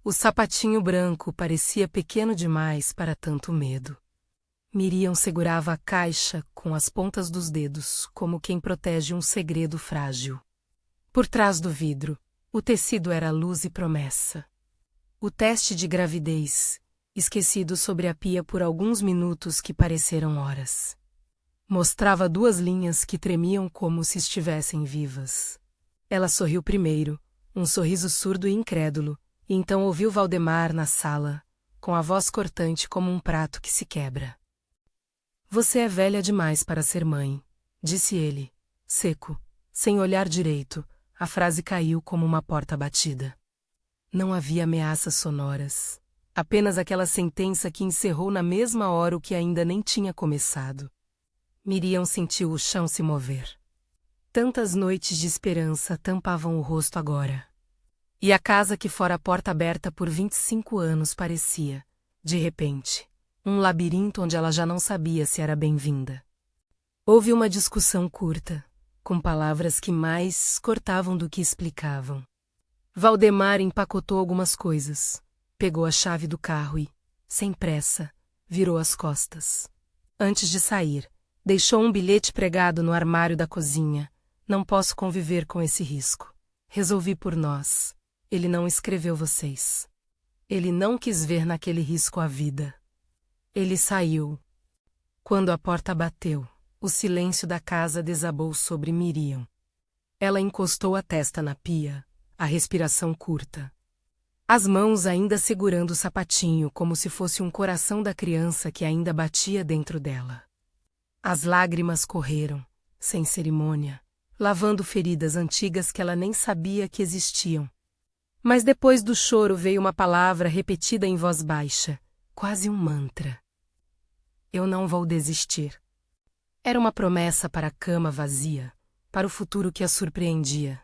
O sapatinho branco parecia pequeno demais para tanto medo. Miriam segurava a caixa com as pontas dos dedos, como quem protege um segredo frágil. Por trás do vidro, o tecido era luz e promessa. O teste de gravidez, esquecido sobre a pia por alguns minutos que pareceram horas. Mostrava 2 linhas que tremiam como se estivessem vivas. Ela sorriu primeiro, um sorriso surdo e incrédulo, e então ouviu Valdemar na sala, com a voz cortante como um prato que se quebra. Você é velha demais para ser mãe, disse ele, seco, sem olhar direito. A frase caiu como uma porta batida. Não havia ameaças sonoras, apenas aquela sentença que encerrou na mesma hora o que ainda nem tinha começado. Miriam sentiu o chão se mover. Tantas noites de esperança tampavam o rosto agora. E a casa que fora a porta aberta por 25 anos parecia, de repente, um labirinto onde ela já não sabia se era bem-vinda. Houve uma discussão curta, com palavras que mais cortavam do que explicavam. Valdemar empacotou algumas coisas, pegou a chave do carro e, sem pressa, virou as costas. Antes de sair, deixou um bilhete pregado no armário da cozinha. Não posso conviver com esse risco. Resolvi por nós. Ele não escreveu vocês. Ele não quis ver naquele risco a vida. Ele saiu. Quando a porta bateu, o silêncio da casa desabou sobre Miriam. Ela encostou a testa na pia, a respiração curta. As mãos ainda segurando o sapatinho como se fosse um coração da criança que ainda batia dentro dela. As lágrimas correram, sem cerimônia, lavando feridas antigas que ela nem sabia que existiam. Mas depois do choro veio uma palavra repetida em voz baixa, quase um mantra. Eu não vou desistir. Era uma promessa para a cama vazia, para o futuro que a surpreendia.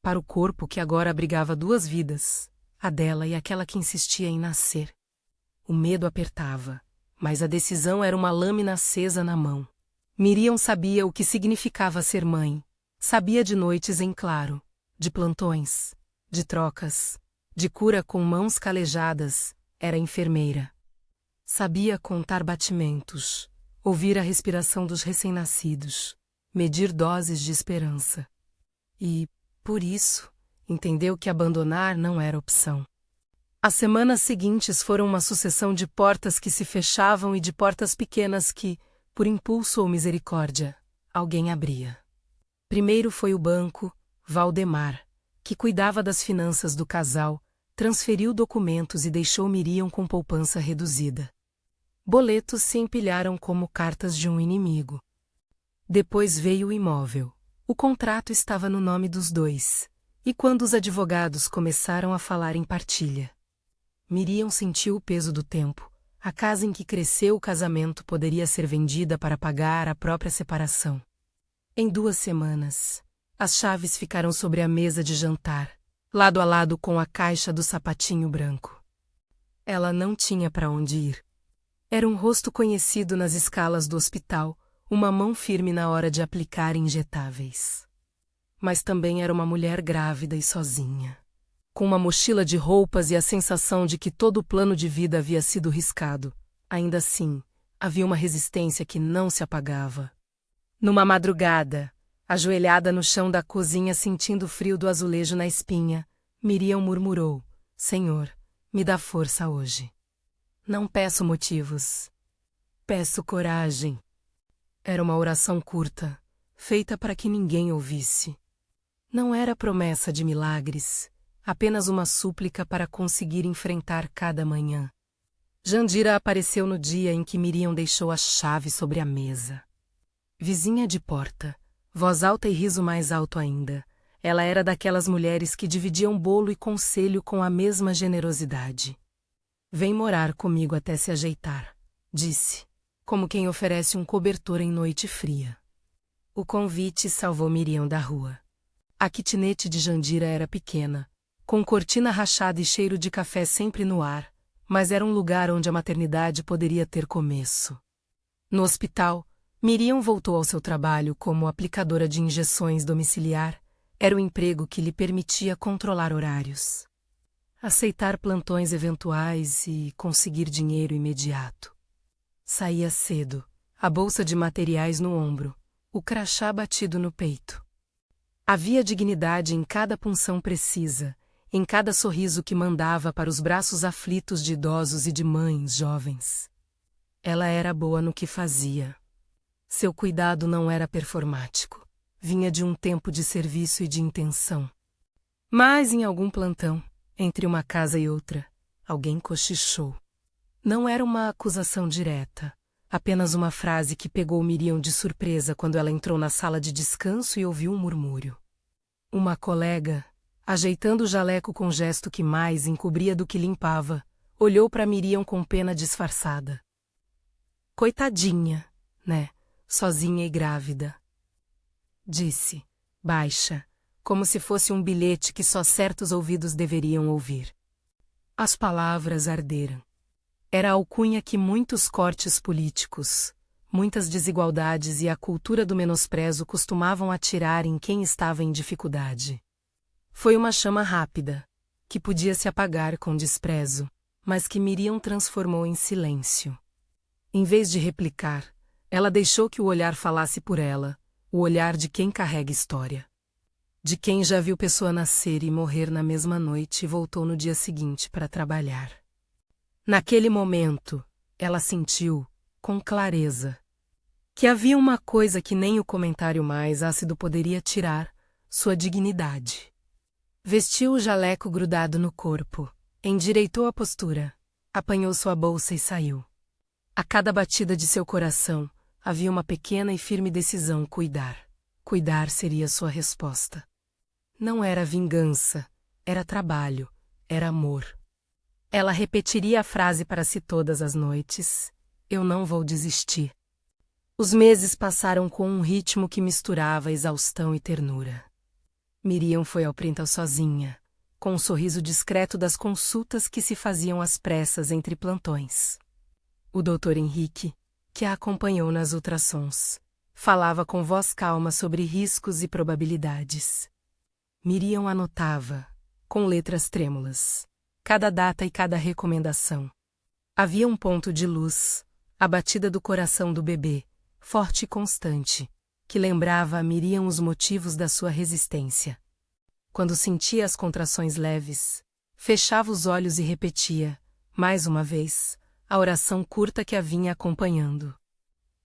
Para o corpo que agora abrigava 2 vidas, a dela e aquela que insistia em nascer. O medo apertava, mas a decisão era uma lâmina acesa na mão. Miriam sabia o que significava ser mãe. Sabia de noites em claro, de plantões, de trocas, de cura com mãos calejadas. Era enfermeira. Sabia contar batimentos, ouvir a respiração dos recém-nascidos, medir doses de esperança. E, por isso, entendeu que abandonar não era opção. As semanas seguintes foram uma sucessão de portas que se fechavam e de portas pequenas que, por impulso ou misericórdia, alguém abria. Primeiro foi o banco, Valdemar, que cuidava das finanças do casal, transferiu documentos e deixou Miriam com poupança reduzida. Boletos se empilharam como cartas de um inimigo. Depois veio o imóvel. O contrato estava no nome dos 2, e quando os advogados começaram a falar em partilha, Miriam sentiu o peso do tempo. A casa em que cresceu o casamento poderia ser vendida para pagar a própria separação. Em 2 semanas, as chaves ficaram sobre a mesa de jantar, lado a lado com a caixa do sapatinho branco. Ela não tinha para onde ir. Era um rosto conhecido nas escalas do hospital, uma mão firme na hora de aplicar injetáveis. Mas também era uma mulher grávida e sozinha, com uma mochila de roupas e a sensação de que todo o plano de vida havia sido riscado. Ainda assim, havia uma resistência que não se apagava. Numa madrugada, ajoelhada no chão da cozinha sentindo o frio do azulejo na espinha, Miriam murmurou, Senhor, me dá força hoje. Não peço motivos. Peço coragem. Era uma oração curta, feita para que ninguém ouvisse. Não era promessa de milagres, apenas uma súplica para conseguir enfrentar cada manhã. Jandira apareceu no dia em que Miriam deixou a chave sobre a mesa. Vizinha de porta, voz alta e riso mais alto ainda. Ela era daquelas mulheres que dividiam bolo e conselho com a mesma generosidade. Vem morar comigo até se ajeitar, disse, como quem oferece um cobertor em noite fria. O convite salvou Miriam da rua. A kitnet de Jandira era pequena, com cortina rachada e cheiro de café sempre no ar, mas era um lugar onde a maternidade poderia ter começo. No hospital, Miriam voltou ao seu trabalho como aplicadora de injeções domiciliar. Era o emprego que lhe permitia controlar horários. aceitar plantões eventuais e conseguir dinheiro imediato. Saía cedo, a bolsa de materiais no ombro, o crachá batido no peito. Havia dignidade em cada punção precisa, em cada sorriso que mandava para os braços aflitos de idosos e de mães jovens. Ela era boa no que fazia. Seu cuidado não era performático, vinha de um tempo de serviço e de intenção. Mas em algum plantão, entre uma casa e outra, alguém cochichou. Não era uma acusação direta, apenas uma frase que pegou Miriam de surpresa quando ela entrou na sala de descanso e ouviu um murmúrio. Uma colega, ajeitando o jaleco com gesto que mais encobria do que limpava, olhou para Miriam com pena disfarçada. Coitadinha, né? Sozinha e grávida. Disse, baixa, como se fosse um bilhete que só certos ouvidos deveriam ouvir. As palavras arderam. Era a alcunha que muitos cortes políticos, muitas desigualdades e a cultura do menosprezo costumavam atirar em quem estava em dificuldade. Foi uma chama rápida, que podia se apagar com desprezo, mas que Miriam transformou em silêncio. Em vez de replicar, ela deixou que o olhar falasse por ela, o olhar de quem carrega história. De quem já viu pessoa nascer e morrer na mesma noite e voltou no dia seguinte para trabalhar. Naquele momento, ela sentiu, com clareza, que havia uma coisa que nem o comentário mais ácido poderia tirar, sua dignidade. Vestiu o jaleco grudado no corpo, endireitou a postura, apanhou sua bolsa e saiu. A cada batida de seu coração, havia uma pequena e firme decisão: cuidar. Cuidar seria sua resposta. Não era vingança, era trabalho, era amor. Ela repetiria a frase para si todas as noites: eu não vou desistir. Os meses passaram com um ritmo que misturava exaustão e ternura. Miriam foi ao prental sozinha, com um sorriso discreto das consultas que se faziam às pressas entre plantões. O Dr. Henrique, que a acompanhou nas ultrassons, falava com voz calma sobre riscos e probabilidades. Miriam anotava, com letras trêmulas, cada data e cada recomendação. Havia um ponto de luz, a batida do coração do bebê, forte e constante, que lembrava a Miriam os motivos da sua resistência. Quando sentia as contrações leves, fechava os olhos e repetia, mais uma vez, a oração curta que a vinha acompanhando.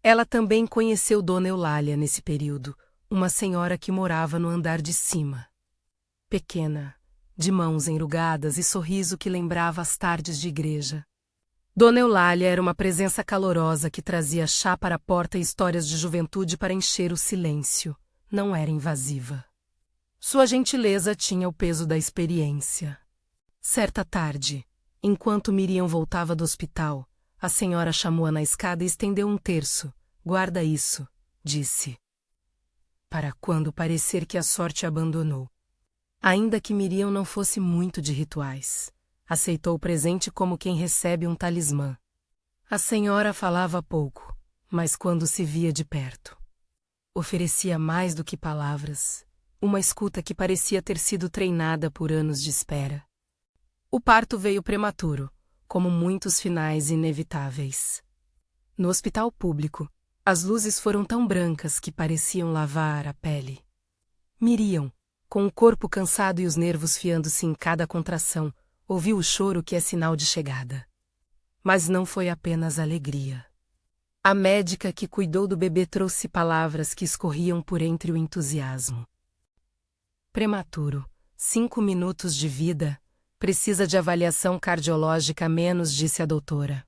Ela também conheceu Dona Eulália nesse período, uma senhora que morava no andar de cima. Pequena, de mãos enrugadas e sorriso que lembrava as tardes de igreja. Dona Eulália era uma presença calorosa que trazia chá para a porta e histórias de juventude para encher o silêncio. Não era invasiva. Sua gentileza tinha o peso da experiência. Certa tarde, enquanto Miriam voltava do hospital, a senhora chamou-a na escada e estendeu um terço. Guarda isso, disse. Para quando parecer que a sorte a abandonou. Ainda que Miriam não fosse muito de rituais, aceitou o presente como quem recebe um talismã. A senhora falava pouco, mas quando se via de perto, oferecia mais do que palavras, uma escuta que parecia ter sido treinada por anos de espera. O parto veio prematuro, como muitos finais inevitáveis. No hospital público, as luzes foram tão brancas que pareciam lavar a pele. Miriam, com o corpo cansado e os nervos fiando-se em cada contração, ouviu o choro que é sinal de chegada. Mas não foi apenas alegria. A médica que cuidou do bebê trouxe palavras que escorriam por entre o entusiasmo. Prematuro, 5 minutos de vida, precisa de avaliação cardiológica a menos, disse a doutora.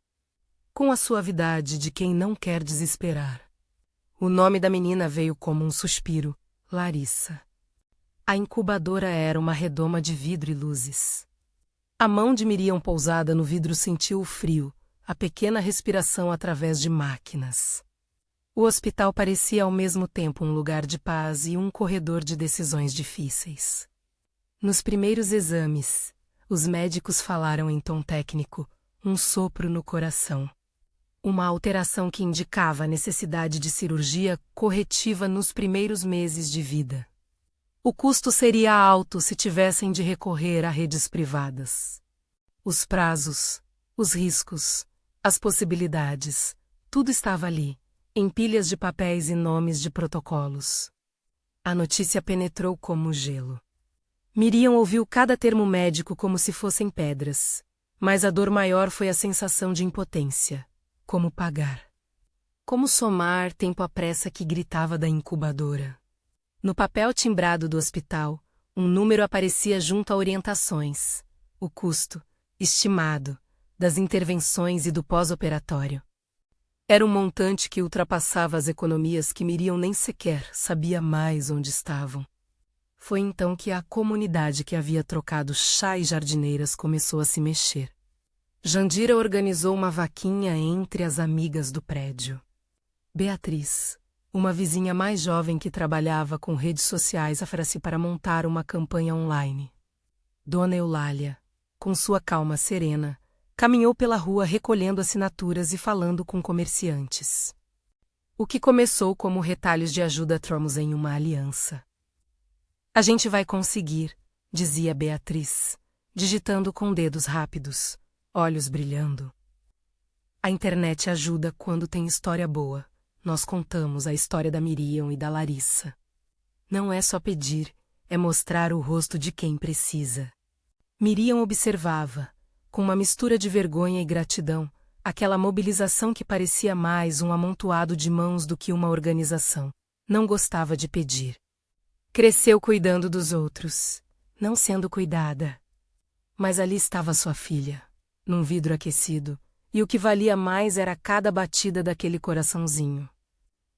Com a suavidade de quem não quer desesperar. O nome da menina veio como um suspiro: Larissa. A incubadora era uma redoma de vidro e luzes. A mão de Miriam pousada no vidro sentiu o frio, a pequena respiração através de máquinas. O hospital parecia ao mesmo tempo um lugar de paz e um corredor de decisões difíceis. Nos primeiros exames, os médicos falaram em tom técnico, um sopro no coração. Uma alteração que indicava a necessidade de cirurgia corretiva nos primeiros meses de vida. O custo seria alto se tivessem de recorrer a redes privadas. Os prazos, os riscos, as possibilidades, tudo estava ali, em pilhas de papéis e nomes de protocolos. A notícia penetrou como gelo. Miriam ouviu cada termo médico como se fossem pedras, mas a dor maior foi a sensação de impotência. Como pagar? Como somar tempo à pressa que gritava da incubadora? No papel timbrado do hospital, um número aparecia junto a orientações. O custo, estimado, das intervenções e do pós-operatório. Era um montante que ultrapassava as economias que Miriam nem sequer sabia mais onde estavam. Foi então que a comunidade que havia trocado chá e jardineiras começou a se mexer. Jandira organizou uma vaquinha entre as amigas do prédio. Beatriz, uma vizinha mais jovem que trabalhava com redes sociais, ofereceu para montar uma campanha online. Dona Eulália, com sua calma serena, caminhou pela rua recolhendo assinaturas e falando com comerciantes. O que começou como retalhos de ajuda tromos em uma aliança. A gente vai conseguir, dizia Beatriz, digitando com dedos rápidos, olhos brilhando. A internet ajuda quando tem história boa. Nós contamos a história da Miriam e da Larissa. Não é só pedir, é mostrar o rosto de quem precisa. Miriam observava, com uma mistura de vergonha e gratidão, aquela mobilização que parecia mais um amontoado de mãos do que uma organização. Não gostava de pedir. Cresceu cuidando dos outros, não sendo cuidada. Mas ali estava sua filha, num vidro aquecido, e o que valia mais era cada batida daquele coraçãozinho.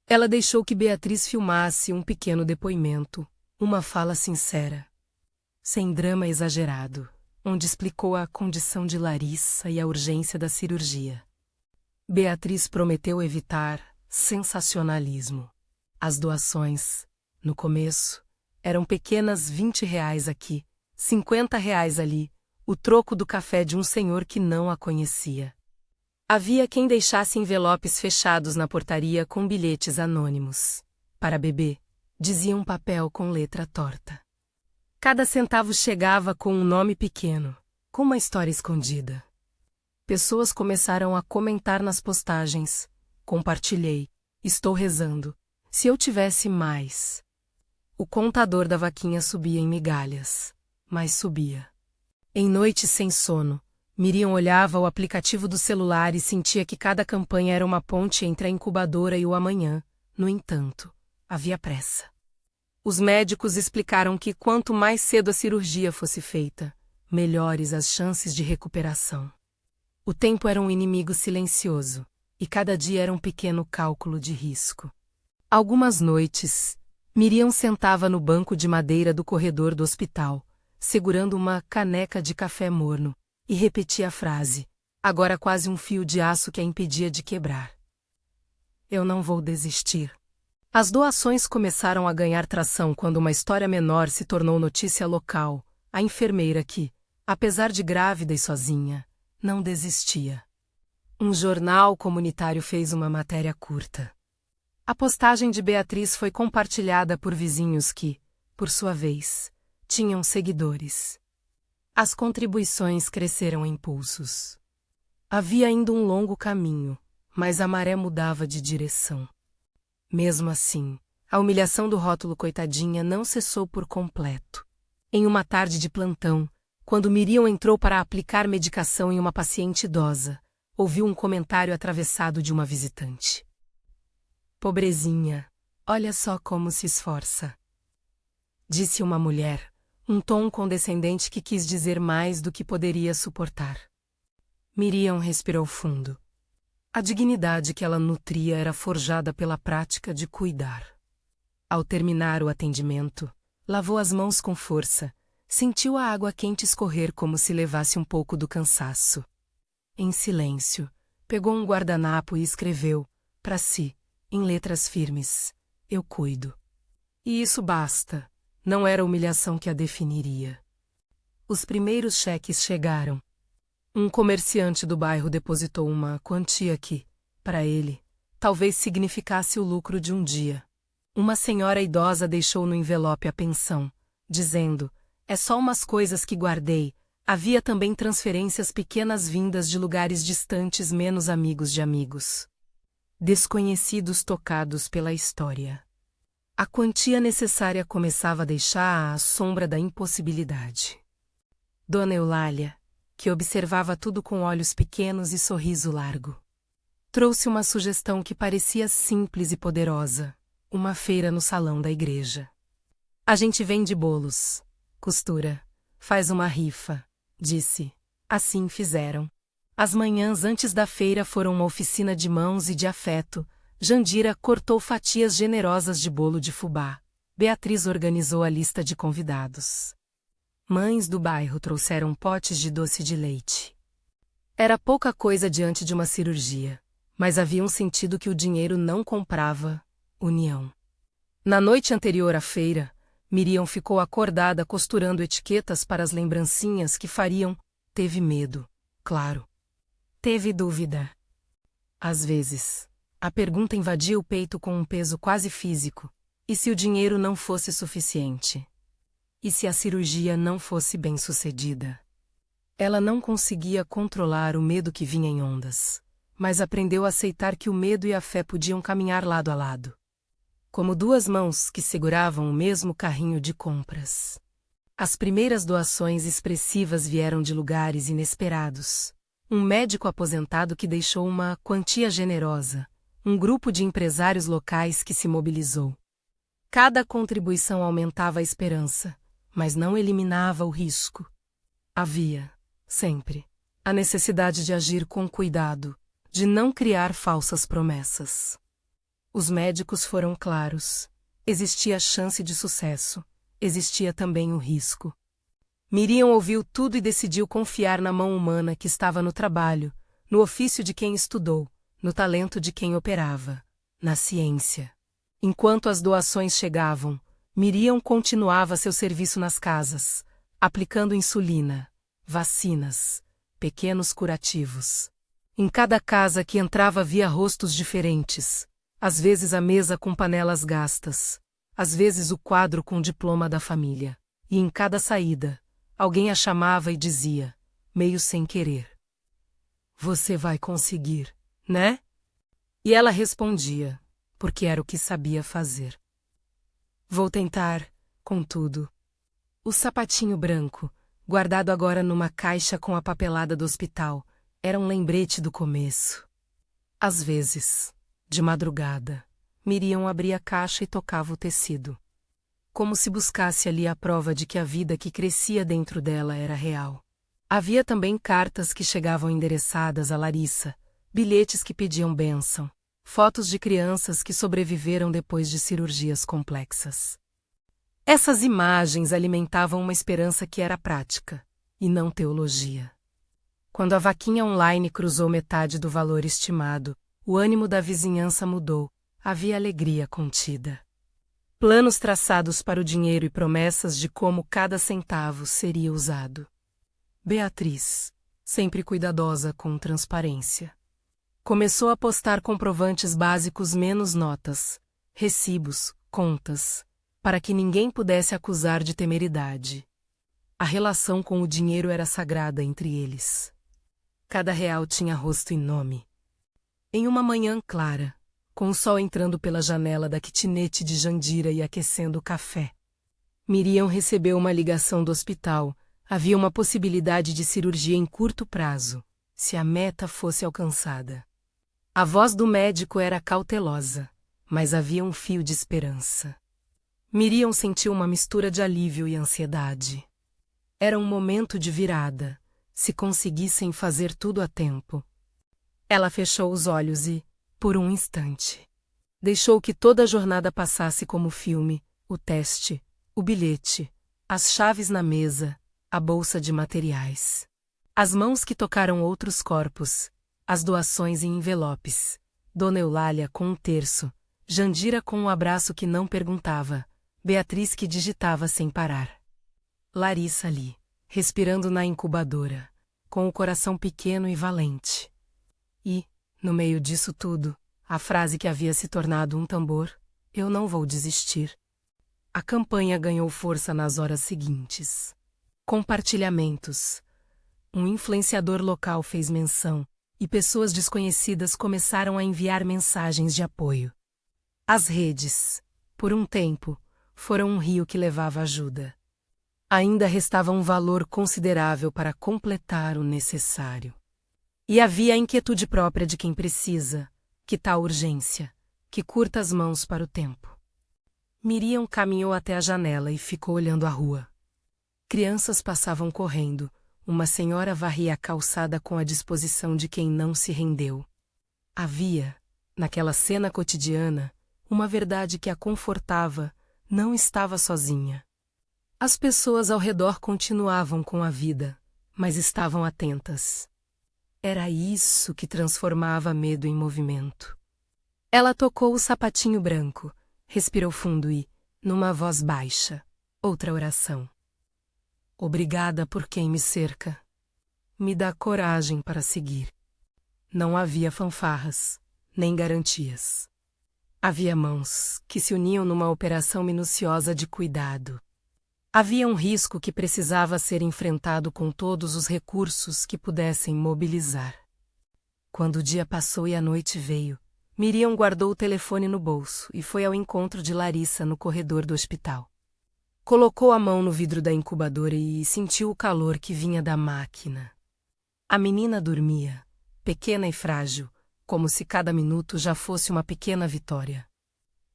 Ela deixou que Beatriz filmasse um pequeno depoimento, uma fala sincera, sem drama exagerado, onde explicou a condição de Larissa e a urgência da cirurgia. Beatriz prometeu evitar sensacionalismo. As doações, no começo, eram pequenas R$ 20 aqui, R$ 50 ali, o troco do café de um senhor que não a conhecia. Havia quem deixasse envelopes fechados na portaria com bilhetes anônimos. Para bebê, dizia um papel com letra torta. Cada centavo chegava com um nome pequeno, com uma história escondida. Pessoas começaram a comentar nas postagens. Compartilhei. Estou rezando. Se eu tivesse mais. O contador da vaquinha subia em migalhas, mas subia. Em noites sem sono, Miriam olhava o aplicativo do celular e sentia que cada campanha era uma ponte entre a incubadora e o amanhã. No entanto, havia pressa. Os médicos explicaram que quanto mais cedo a cirurgia fosse feita, melhores as chances de recuperação. O tempo era um inimigo silencioso, e cada dia era um pequeno cálculo de risco. Algumas noites, Miriam sentava no banco de madeira do corredor do hospital, segurando uma caneca de café morno, e repetia a frase, agora quase um fio de aço que a impedia de quebrar. Eu não vou desistir. As doações começaram a ganhar tração quando uma história menor se tornou notícia local, a enfermeira que, apesar de grávida e sozinha, não desistia. Um jornal comunitário fez uma matéria curta. A postagem de Beatriz foi compartilhada por vizinhos que, por sua vez, tinham seguidores. As contribuições cresceram em pulsos. Havia ainda um longo caminho, mas a maré mudava de direção. Mesmo assim, a humilhação do rótulo coitadinha não cessou por completo. Em uma tarde de plantão, quando Miriam entrou para aplicar medicação em uma paciente idosa, ouviu um comentário atravessado de uma visitante. Pobrezinha, olha só como se esforça. Disse uma mulher, um tom condescendente que quis dizer mais do que poderia suportar. Miriam respirou fundo. A dignidade que ela nutria era forjada pela prática de cuidar. Ao terminar o atendimento, lavou as mãos com força, sentiu a água quente escorrer como se levasse um pouco do cansaço. Em silêncio, pegou um guardanapo e escreveu, para si, em letras firmes, eu cuido. E isso basta. Não era a humilhação que a definiria. Os primeiros cheques chegaram. Um comerciante do bairro depositou uma quantia que, para ele, talvez significasse o lucro de um dia. Uma senhora idosa deixou no envelope a pensão, dizendo, é só umas coisas que guardei, Havia também transferências pequenas vindas de lugares distantes, menos amigos de amigos. Desconhecidos tocados pela história. A quantia necessária começava a deixar à sombra da impossibilidade. Dona Eulália, que observava tudo com olhos pequenos e sorriso largo, trouxe uma sugestão que parecia simples e poderosa: uma feira no salão da igreja. A gente vende bolos, costura, faz uma rifa, disse. Assim fizeram. As manhãs antes da feira foram uma oficina de mãos e de afeto. Jandira cortou fatias generosas de bolo de fubá. Beatriz organizou a lista de convidados. Mães do bairro trouxeram potes de doce de leite. Era pouca coisa diante de uma cirurgia, mas havia um sentido que o dinheiro não comprava: união. Na noite anterior à feira, Miriam ficou acordada costurando etiquetas para as lembrancinhas que fariam. Teve medo, claro. Teve dúvida. Às vezes, a pergunta invadia o peito com um peso quase físico: e se o dinheiro não fosse suficiente? E se a cirurgia não fosse bem-sucedida? Ela não conseguia controlar o medo que vinha em ondas, mas aprendeu a aceitar que o medo e a fé podiam caminhar lado a lado, como duas mãos que seguravam o mesmo carrinho de compras. As primeiras doações expressivas vieram de lugares inesperados. Um médico aposentado que deixou uma quantia generosa, um grupo de empresários locais que se mobilizou. Cada contribuição aumentava a esperança, mas não eliminava o risco. Havia, sempre, a necessidade de agir com cuidado, de não criar falsas promessas. Os médicos foram claros: existia chance de sucesso, existia também o risco. Miriam ouviu tudo e decidiu confiar na mão humana que estava no trabalho, no ofício de quem estudou, no talento de quem operava, na ciência. Enquanto as doações chegavam, Miriam continuava seu serviço nas casas, aplicando insulina, vacinas, pequenos curativos. Em cada casa que entrava via rostos diferentes, às vezes a mesa com panelas gastas, às vezes o quadro com o diploma da família. E em cada saída, alguém a chamava e dizia, meio sem querer: "Você vai conseguir, né?" E ela respondia, porque era o que sabia fazer: "Vou tentar, contudo." O sapatinho branco, guardado agora numa caixa com a papelada do hospital, era um lembrete do começo. Às vezes, de madrugada, Miriam abria a caixa e tocava o tecido, como se buscasse ali a prova de que a vida que crescia dentro dela era real. Havia também cartas que chegavam endereçadas a Larissa, bilhetes que pediam bênção, fotos de crianças que sobreviveram depois de cirurgias complexas. Essas imagens alimentavam uma esperança que era prática, e não teologia. Quando a vaquinha online cruzou metade do valor estimado, o ânimo da vizinhança mudou, havia alegria contida. Planos traçados para o dinheiro e promessas de como cada centavo seria usado. Beatriz, sempre cuidadosa com transparência, começou a postar comprovantes básicos menos notas, recibos, contas, para que ninguém pudesse acusar de temeridade. A relação com o dinheiro era sagrada entre eles. Cada real tinha rosto e nome. Em uma manhã clara, com o sol entrando pela janela da kitnet de Jandira e aquecendo o café, Miriam recebeu uma ligação do hospital. Havia uma possibilidade de cirurgia em curto prazo, se a meta fosse alcançada. A voz do médico era cautelosa, mas havia um fio de esperança. Miriam sentiu uma mistura de alívio e ansiedade. Era um momento de virada, se conseguissem fazer tudo a tempo. Ela fechou os olhos e, por um instante, deixou que toda a jornada passasse como filme: o teste, o bilhete, as chaves na mesa, a bolsa de materiais. As mãos que tocaram outros corpos, as doações em envelopes, Dona Eulália com um terço, Jandira com um abraço que não perguntava, Beatriz que digitava sem parar. Larissa ali, respirando na incubadora, com o coração pequeno e valente. E, no meio disso tudo, a frase que havia se tornado um tambor: "Eu não vou desistir." A campanha ganhou força nas horas seguintes. Compartilhamentos, Um influenciador local fez menção, e pessoas desconhecidas começaram a enviar mensagens de apoio. As redes, por um tempo, foram um rio que levava ajuda. Ainda restava um valor considerável para completar o necessário. E havia a inquietude própria de quem precisa, que tal urgência, que curta as mãos para o tempo. Miriam caminhou até a janela e ficou olhando a rua. Crianças passavam correndo, uma senhora varria a calçada com a disposição de quem não se rendeu. Havia, naquela cena cotidiana, uma verdade que a confortava, não estava sozinha. As pessoas ao redor continuavam com a vida, mas estavam atentas. Era isso que transformava medo em movimento. Ela tocou o sapatinho branco, respirou fundo e, numa voz baixa, outra oração. Obrigada por quem me cerca. Me dá coragem para seguir. Não havia fanfarras, nem garantias. Havia mãos que se uniam numa operação minuciosa de cuidado. Havia um risco que precisava ser enfrentado com todos os recursos que pudessem mobilizar. Quando o dia passou e a noite veio, Miriam guardou o telefone no bolso e foi ao encontro de Larissa no corredor do hospital. Colocou a mão no vidro da incubadora e sentiu o calor que vinha da máquina. A menina dormia, pequena e frágil, como se cada minuto já fosse uma pequena vitória.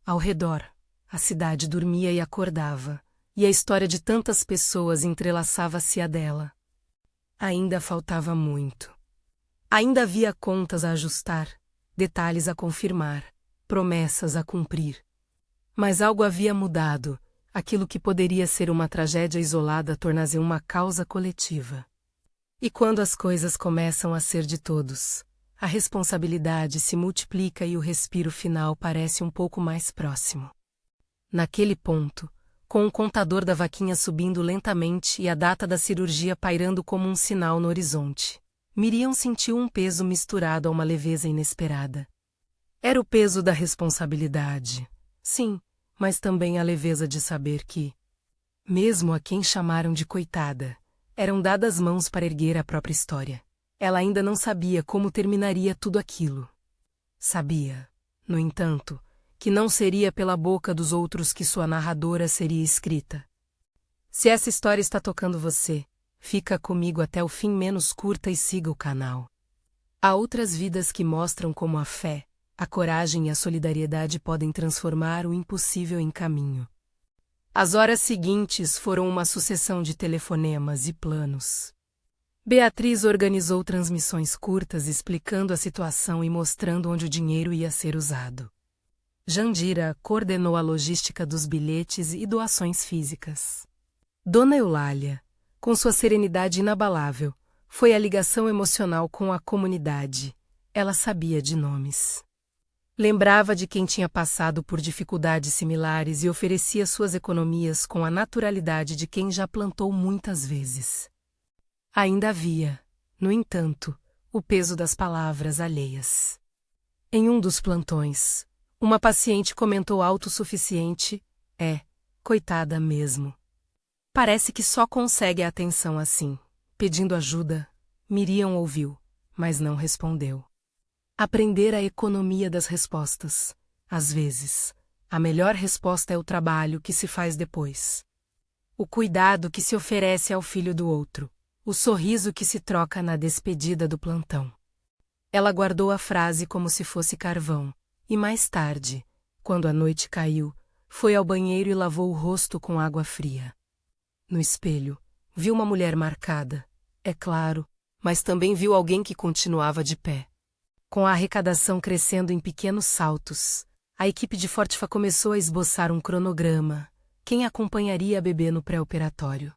Ao redor, a cidade dormia e acordava, e a história de tantas pessoas entrelaçava-se à dela. Ainda faltava muito. Ainda havia contas a ajustar, detalhes a confirmar, promessas a cumprir. Mas algo havia mudado, aquilo que poderia ser uma tragédia isolada torna-se uma causa coletiva. E quando as coisas começam a ser de todos, a responsabilidade se multiplica e o respiro final parece um pouco mais próximo. Naquele ponto, com o contador da vaquinha subindo lentamente e a data da cirurgia pairando como um sinal no horizonte, Miriam sentiu um peso misturado a uma leveza inesperada. Era o peso da responsabilidade, sim, mas também a leveza de saber que, mesmo a quem chamaram de coitada, eram dadas mãos para erguer a própria história. Ela ainda não sabia como terminaria tudo aquilo. Sabia, no entanto, que não seria pela boca dos outros que sua narradora seria escrita. Se essa história está tocando você, fica comigo até o fim menos curta e siga o canal. Há outras vidas que mostram como a fé, a coragem e a solidariedade podem transformar o impossível em caminho. As horas seguintes foram uma sucessão de telefonemas e planos. Beatriz organizou transmissões curtas explicando a situação e mostrando onde o dinheiro ia ser usado. Jandira coordenou a logística dos bilhetes e doações físicas. Dona Eulália, com sua serenidade inabalável, foi a ligação emocional com a comunidade. Ela sabia de nomes. Lembrava de quem tinha passado por dificuldades similares e oferecia suas economias com a naturalidade de quem já plantou muitas vezes. Ainda havia, no entanto, o peso das palavras alheias. Em um dos plantões, uma paciente comentou autossuficiente, coitada mesmo. Parece que só consegue a atenção assim. Pedindo ajuda, Miriam ouviu, mas não respondeu. Aprender a economia das respostas. Às vezes, a melhor resposta é o trabalho que se faz depois. O cuidado que se oferece ao filho do outro. O sorriso que se troca na despedida do plantão. Ela guardou a frase como se fosse carvão, e mais tarde, quando a noite caiu, foi ao banheiro e lavou o rosto com água fria. No espelho, viu uma mulher marcada, é claro, mas também viu alguém que continuava de pé. Com a arrecadação crescendo em pequenos saltos, a equipe de Fortifa começou a esboçar um cronograma, quem acompanharia a bebê no pré-operatório.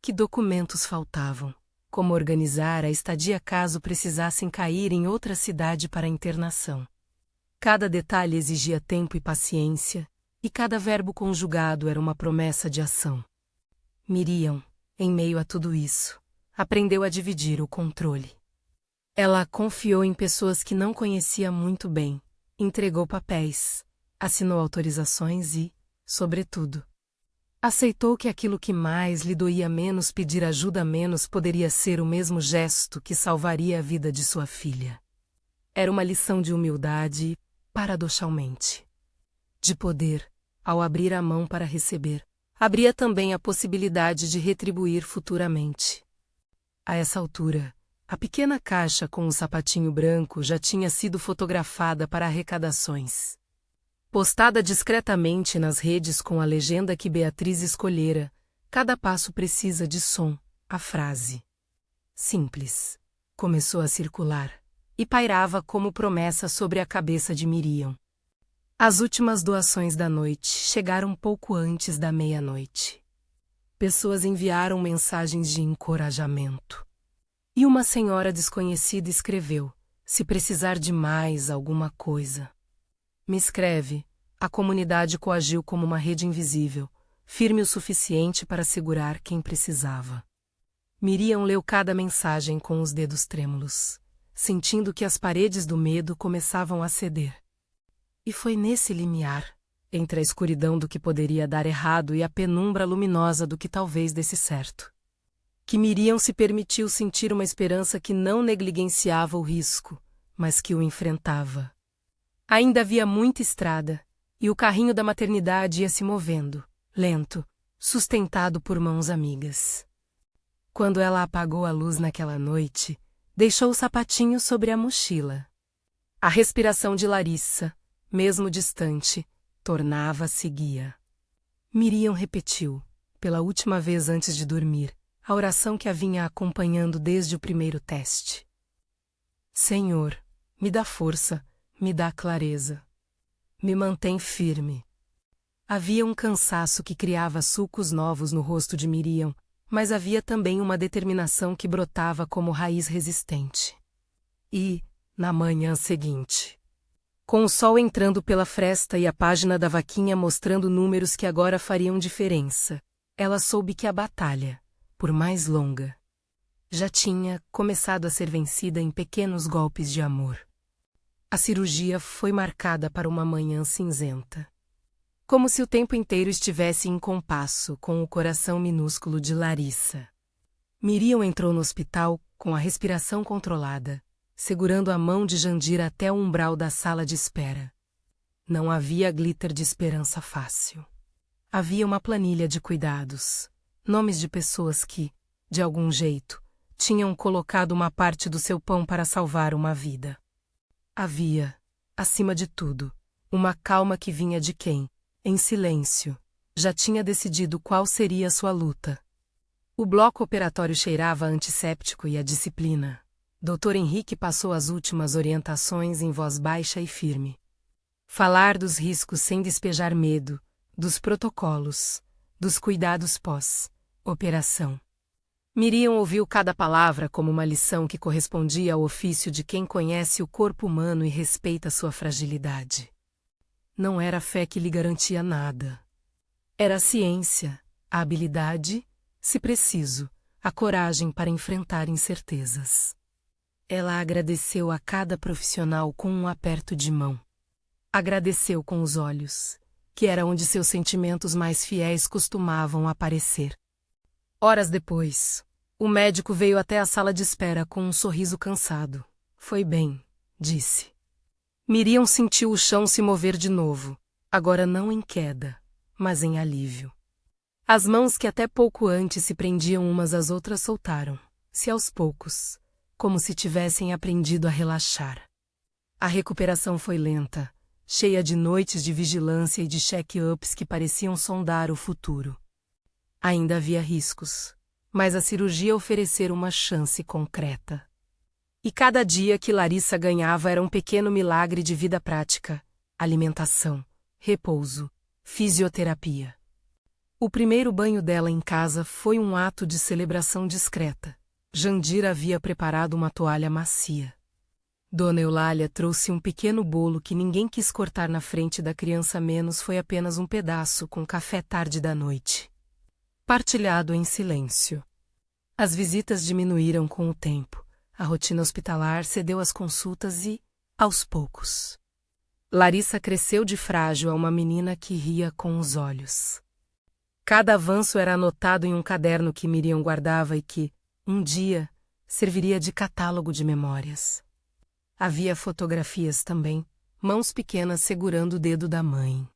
Que documentos faltavam? Como organizar a estadia caso precisassem cair em outra cidade para a internação? Cada detalhe exigia tempo e paciência, e cada verbo conjugado era uma promessa de ação. Miriam, em meio a tudo isso, aprendeu a dividir o controle. Ela confiou em pessoas que não conhecia muito bem, entregou papéis, assinou autorizações e, sobretudo, Aceitou que aquilo que mais lhe doía menos, pedir ajuda menos, poderia ser o mesmo gesto que salvaria a vida de sua filha. Era uma lição de humildade, paradoxalmente. De poder, ao abrir a mão para receber, abria também a possibilidade de retribuir futuramente. A essa altura, a pequena caixa com o sapatinho branco já tinha sido fotografada para arrecadações. Postada discretamente nas redes com a legenda que Beatriz escolhera, cada passo precisa de som, a frase. Simples. Começou a circular, e pairava como promessa sobre a cabeça de Miriam. As últimas doações da noite chegaram pouco antes da meia-noite. Pessoas enviaram mensagens de encorajamento. E uma senhora desconhecida escreveu: "Se precisar de mais alguma coisa, me escreve." A comunidade coagiu como uma rede invisível, firme o suficiente para segurar quem precisava. Miriam leu cada mensagem com os dedos trêmulos, sentindo que as paredes do medo começavam a ceder. E foi nesse limiar, entre a escuridão do que poderia dar errado e a penumbra luminosa do que talvez desse certo, que Miriam se permitiu sentir uma esperança que não negligenciava o risco, mas que o enfrentava. Ainda havia muita estrada, e o carrinho da maternidade ia se movendo, lento, sustentado por mãos amigas. Quando ela apagou a luz naquela noite, deixou o sapatinho sobre a mochila. A respiração de Larissa, mesmo distante, tornava-se guia. Miriam repetiu, pela última vez antes de dormir, a oração que a vinha acompanhando desde o primeiro teste. Senhor, me dá força, me dá clareza. Me mantém firme. Havia um cansaço que criava sulcos novos no rosto de Miriam, mas havia também uma determinação que brotava como raiz resistente. E, na manhã seguinte, com o sol entrando pela fresta e a página da vaquinha mostrando números que agora fariam diferença, ela soube que a batalha, por mais longa, já tinha começado a ser vencida em pequenos golpes de amor. A cirurgia foi marcada para uma manhã cinzenta. Como se o tempo inteiro estivesse em compasso com o coração minúsculo de Larissa. Miriam entrou no hospital com a respiração controlada, segurando a mão de Jandira até o umbral da sala de espera. Não havia glitter de esperança fácil. Havia uma planilha de cuidados, nomes de pessoas que, de algum jeito, tinham colocado uma parte do seu pão para salvar uma vida. Havia, acima de tudo, uma calma que vinha de quem, em silêncio, já tinha decidido qual seria a sua luta. O bloco operatório cheirava a antisséptico e a disciplina. Dr. Henrique passou as últimas orientações em voz baixa e firme. Falar dos riscos sem despejar medo, dos protocolos, dos cuidados pós-operação. Miriam ouviu cada palavra como uma lição que correspondia ao ofício de quem conhece o corpo humano e respeita sua fragilidade. Não era a fé que lhe garantia nada. Era a ciência, a habilidade, se preciso, a coragem para enfrentar incertezas. Ela agradeceu a cada profissional com um aperto de mão. Agradeceu com os olhos, que era onde seus sentimentos mais fiéis costumavam aparecer. Horas depois, o médico veio até a sala de espera com um sorriso cansado. Foi bem, disse. Miriam sentiu o chão se mover de novo, agora não em queda, mas em alívio. As mãos que até pouco antes se prendiam umas às outras soltaram-se aos poucos, como se tivessem aprendido a relaxar. A recuperação foi lenta, cheia de noites de vigilância e de check-ups que pareciam sondar o futuro. Ainda havia riscos, mas a cirurgia oferecera uma chance concreta. E cada dia que Larissa ganhava era um pequeno milagre de vida prática, alimentação, repouso, fisioterapia. O primeiro banho dela em casa foi um ato de celebração discreta. Jandira havia preparado uma toalha macia. Dona Eulália trouxe um pequeno bolo que ninguém quis cortar na frente da criança, menos foi apenas um pedaço com café tarde da noite. Partilhado em silêncio. As visitas diminuíram com o tempo. A rotina hospitalar cedeu às consultas e, aos poucos, Larissa cresceu de frágil a uma menina que ria com os olhos. Cada avanço era anotado em um caderno que Miriam guardava e que, um dia, serviria de catálogo de memórias. Havia fotografias também, mãos pequenas segurando o dedo da mãe.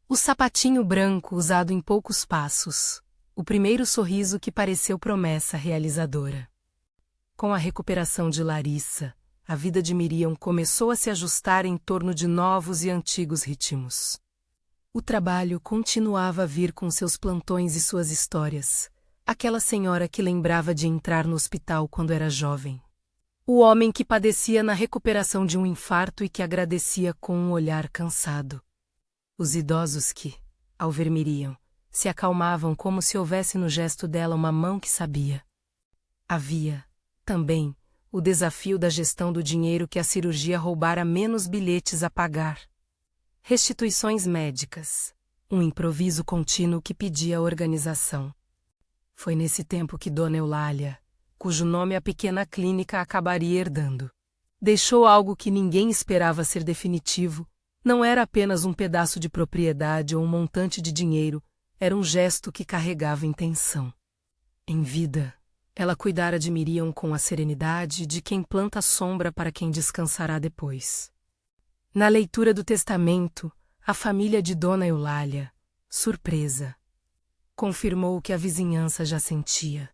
O sapatinho branco usado em poucos passos, o primeiro sorriso que pareceu promessa realizadora. Com a recuperação de Larissa, a vida de Miriam começou a se ajustar em torno de novos e antigos ritmos. O trabalho continuava a vir com seus plantões e suas histórias. Aquela senhora que lembrava de entrar no hospital quando era jovem. O homem que padecia na recuperação de um infarto e que agradecia com um olhar cansado. Os idosos que, ao ver Miriam, se acalmavam como se houvesse no gesto dela uma mão que sabia. Havia, também, o desafio da gestão do dinheiro que a cirurgia roubara menos bilhetes a pagar. Restituições médicas, um improviso contínuo que pedia organização. Foi nesse tempo que Dona Eulália, cujo nome a pequena clínica acabaria herdando, deixou algo que ninguém esperava ser definitivo. Não era apenas um pedaço de propriedade ou um montante de dinheiro, era um gesto que carregava intenção. Em vida, ela cuidara de Miriam com a serenidade de quem planta sombra para quem descansará depois. Na leitura do testamento, a família de Dona Eulália, surpresa, confirmou o que a vizinhança já sentia.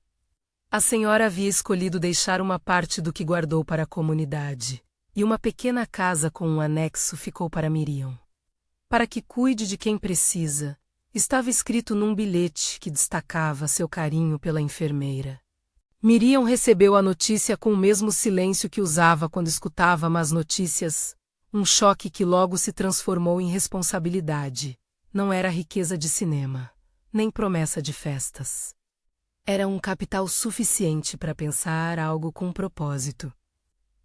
A senhora havia escolhido deixar uma parte do que guardou para a comunidade, e uma pequena casa com um anexo ficou para Miriam. Para que cuide de quem precisa, estava escrito num bilhete que destacava seu carinho pela enfermeira. Miriam recebeu a notícia com o mesmo silêncio que usava quando escutava más notícias, um choque que logo se transformou em responsabilidade. Não era riqueza de cinema, nem promessa de festas. Era um capital suficiente para pensar algo com propósito.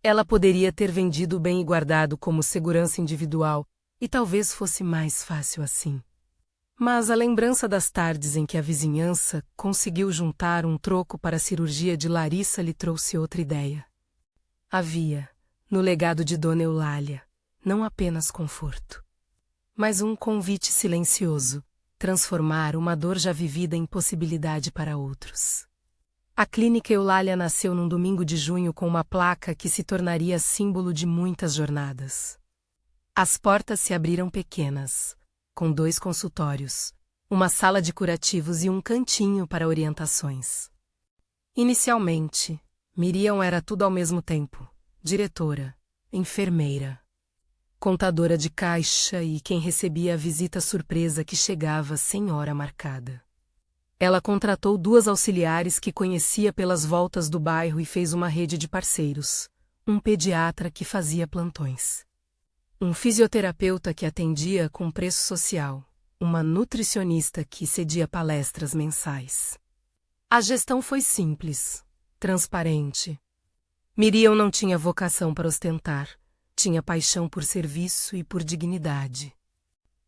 Ela poderia ter vendido o bem e guardado como segurança individual, e talvez fosse mais fácil assim. Mas a lembrança das tardes em que a vizinhança conseguiu juntar um troco para a cirurgia de Larissa lhe trouxe outra ideia. Havia, no legado de Dona Eulália, não apenas conforto, mas um convite silencioso, transformar uma dor já vivida em possibilidade para outros. A Clínica Eulália nasceu num domingo de junho com uma placa que se tornaria símbolo de muitas jornadas. As portas se abriram pequenas, com 2 consultórios, uma sala de curativos e um cantinho para orientações. Inicialmente, Miriam era tudo ao mesmo tempo: diretora, enfermeira, contadora de caixa e quem recebia a visita surpresa que chegava sem hora marcada. Ela contratou 2 auxiliares que conhecia pelas voltas do bairro e fez uma rede de parceiros, um pediatra que fazia plantões, um fisioterapeuta que atendia com preço social, uma nutricionista que cedia palestras mensais. A gestão foi simples, transparente. Miriam não tinha vocação para ostentar, tinha paixão por serviço e por dignidade.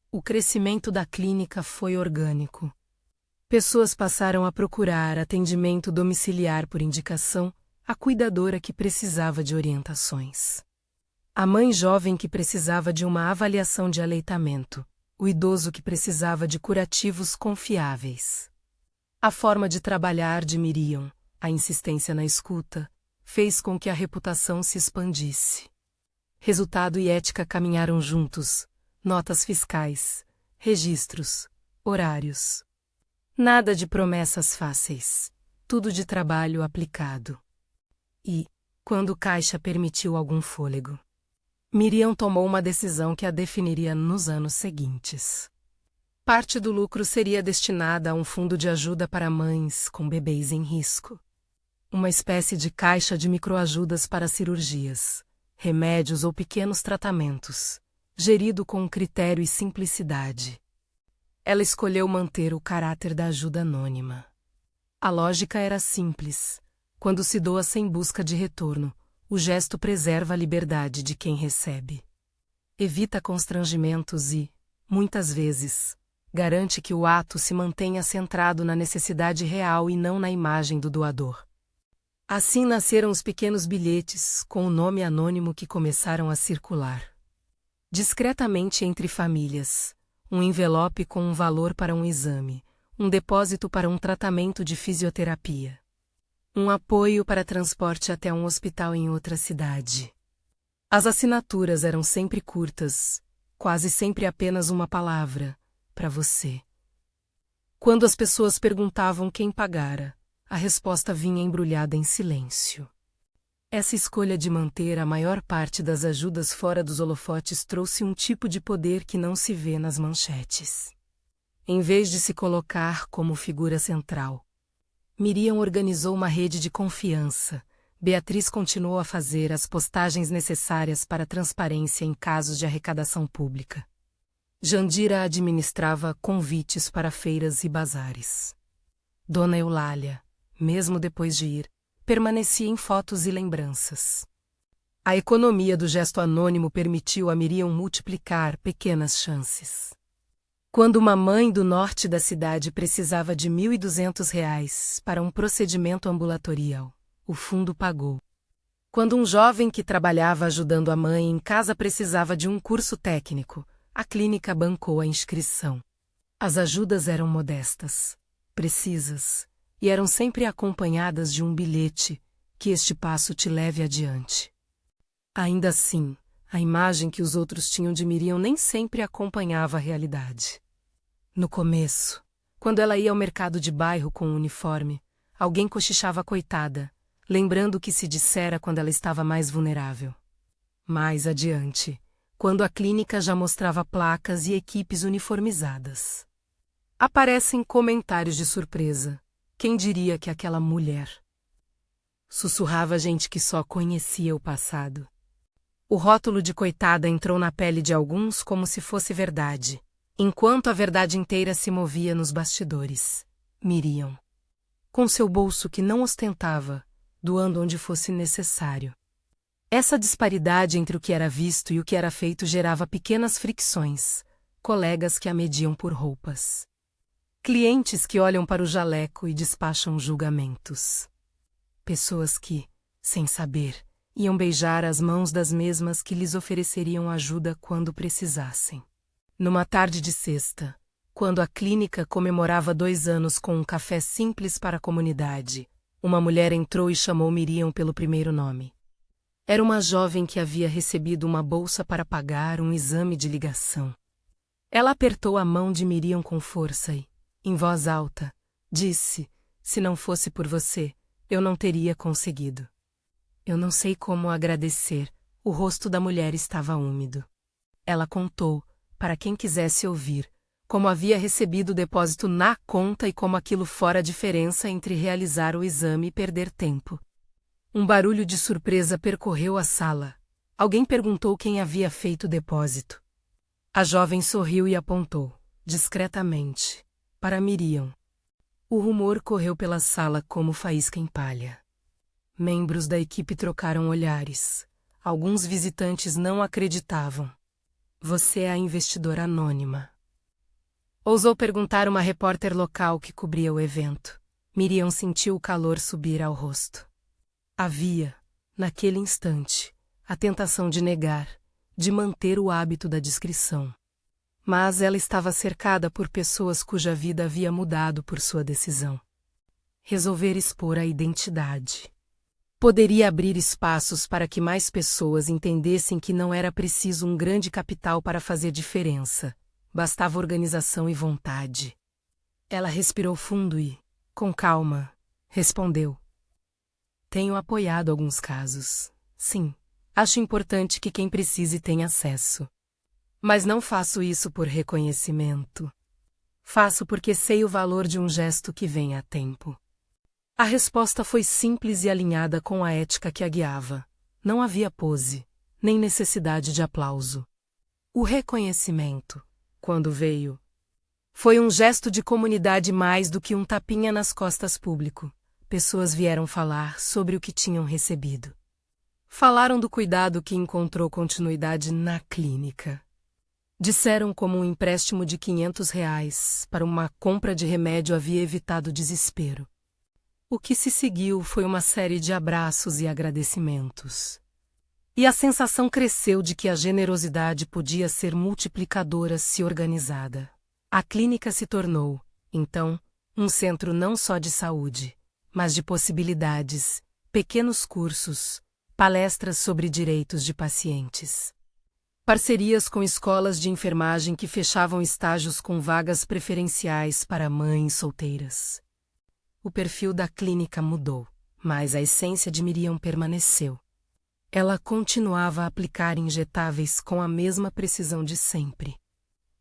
O crescimento da clínica foi orgânico. Pessoas passaram a procurar atendimento domiciliar por indicação, a cuidadora que precisava de orientações, a mãe jovem que precisava de uma avaliação de aleitamento, o idoso que precisava de curativos confiáveis. A forma de trabalhar de Miriam, a insistência na escuta, fez com que a reputação se expandisse. Resultado e ética caminharam juntos, notas fiscais, registros, horários. Nada de promessas fáceis, tudo de trabalho aplicado. E, quando o caixa permitiu algum fôlego, Miriam tomou uma decisão que a definiria nos anos seguintes. Parte do lucro seria destinada a um fundo de ajuda para mães com bebês em risco. Uma espécie de caixa de microajudas para cirurgias, remédios ou pequenos tratamentos, gerido com critério e simplicidade. Ela escolheu manter o caráter da ajuda anônima. A lógica era simples. Quando se doa sem busca de retorno, o gesto preserva a liberdade de quem recebe. Evita constrangimentos e, muitas vezes, garante que o ato se mantenha centrado na necessidade real e não na imagem do doador. Assim nasceram os pequenos bilhetes com o nome anônimo que começaram a circular. Discretamente entre famílias, um envelope com um valor para um exame, um depósito para um tratamento de fisioterapia, um apoio para transporte até um hospital em outra cidade. As assinaturas eram sempre curtas, quase sempre apenas uma palavra, para você. Quando as pessoas perguntavam quem pagara, a resposta vinha embrulhada em silêncio. Essa escolha de manter a maior parte das ajudas fora dos holofotes trouxe um tipo de poder que não se vê nas manchetes. Em vez de se colocar como figura central, Miriam organizou uma rede de confiança. Beatriz continuou a fazer as postagens necessárias para transparência em casos de arrecadação pública. Jandira administrava convites para feiras e bazares. Dona Eulália, mesmo depois de ir, permanecia em fotos e lembranças. A economia do gesto anônimo permitiu a Miriam multiplicar pequenas chances. Quando uma mãe do norte da cidade precisava de R$ 1.200 para um procedimento ambulatorial, o fundo pagou. Quando um jovem que trabalhava ajudando a mãe em casa precisava de um curso técnico, a clínica bancou a inscrição. As ajudas eram modestas, precisas, e eram sempre acompanhadas de um bilhete: que este passo te leve adiante. Ainda assim, a imagem que os outros tinham de Miriam nem sempre acompanhava a realidade. No começo, quando ela ia ao mercado de bairro com o uniforme, alguém cochichava coitada, lembrando o que se dissera quando ela estava mais vulnerável. Mais adiante, quando a clínica já mostrava placas e equipes uniformizadas, aparecem comentários de surpresa. Quem diria que aquela mulher? Sussurrava gente que só conhecia o passado. O rótulo de coitada entrou na pele de alguns como se fosse verdade, enquanto a verdade inteira se movia nos bastidores. Miriam, com seu bolso que não ostentava, doando onde fosse necessário. Essa disparidade entre o que era visto e o que era feito gerava pequenas fricções, colegas que a mediam por roupas. Clientes que olham para o jaleco e despacham julgamentos. Pessoas que, sem saber, iam beijar as mãos das mesmas que lhes ofereceriam ajuda quando precisassem. Numa tarde de sexta, quando a clínica comemorava 2 anos com um café simples para a comunidade, uma mulher entrou e chamou Miriam pelo primeiro nome. Era uma jovem que havia recebido uma bolsa para pagar um exame de ligação. Ela apertou a mão de Miriam com força e, em voz alta, disse: "Se não fosse por você, eu não teria conseguido." Eu não sei como agradecer. O rosto da mulher estava úmido. Ela contou, para quem quisesse ouvir, como havia recebido o depósito na conta e como aquilo fora a diferença entre realizar o exame e perder tempo. Um barulho de surpresa percorreu a sala. Alguém perguntou quem havia feito o depósito. A jovem sorriu e apontou, discretamente, para Miriam. O rumor correu pela sala como faísca em palha. Membros da equipe trocaram olhares. Alguns visitantes não acreditavam. "Você é a investidora anônima?" Ousou perguntar uma repórter local que cobria o evento. Miriam sentiu o calor subir ao rosto. Havia, naquele instante, a tentação de negar, de manter o hábito da discrição. Mas ela estava cercada por pessoas cuja vida havia mudado por sua decisão. Resolver expor a identidade poderia abrir espaços para que mais pessoas entendessem que não era preciso um grande capital para fazer diferença, bastava organização e vontade. Ela respirou fundo e, com calma, respondeu: "Tenho apoiado alguns casos. Sim, acho importante que quem precise tenha acesso. Mas não faço isso por reconhecimento. Faço porque sei o valor de um gesto que vem a tempo." A resposta foi simples e alinhada com a ética que a guiava. Não havia pose, nem necessidade de aplauso. O reconhecimento, quando veio, foi um gesto de comunidade mais do que um tapinha nas costas público. Pessoas vieram falar sobre o que tinham recebido. Falaram do cuidado que encontrou continuidade na clínica. Disseram como um empréstimo de R$ 500 para uma compra de remédio havia evitado desespero. O que se seguiu foi uma série de abraços e agradecimentos. E a sensação cresceu de que a generosidade podia ser multiplicadora se organizada. A clínica se tornou, então, Um centro não só de saúde, mas de possibilidades, pequenos cursos, palestras sobre direitos de pacientes. Parcerias com escolas de enfermagem que fechavam estágios com vagas preferenciais para mães solteiras. O perfil da clínica mudou, mas a essência de Miriam permaneceu. Ela continuava a aplicar injetáveis com a mesma precisão de sempre.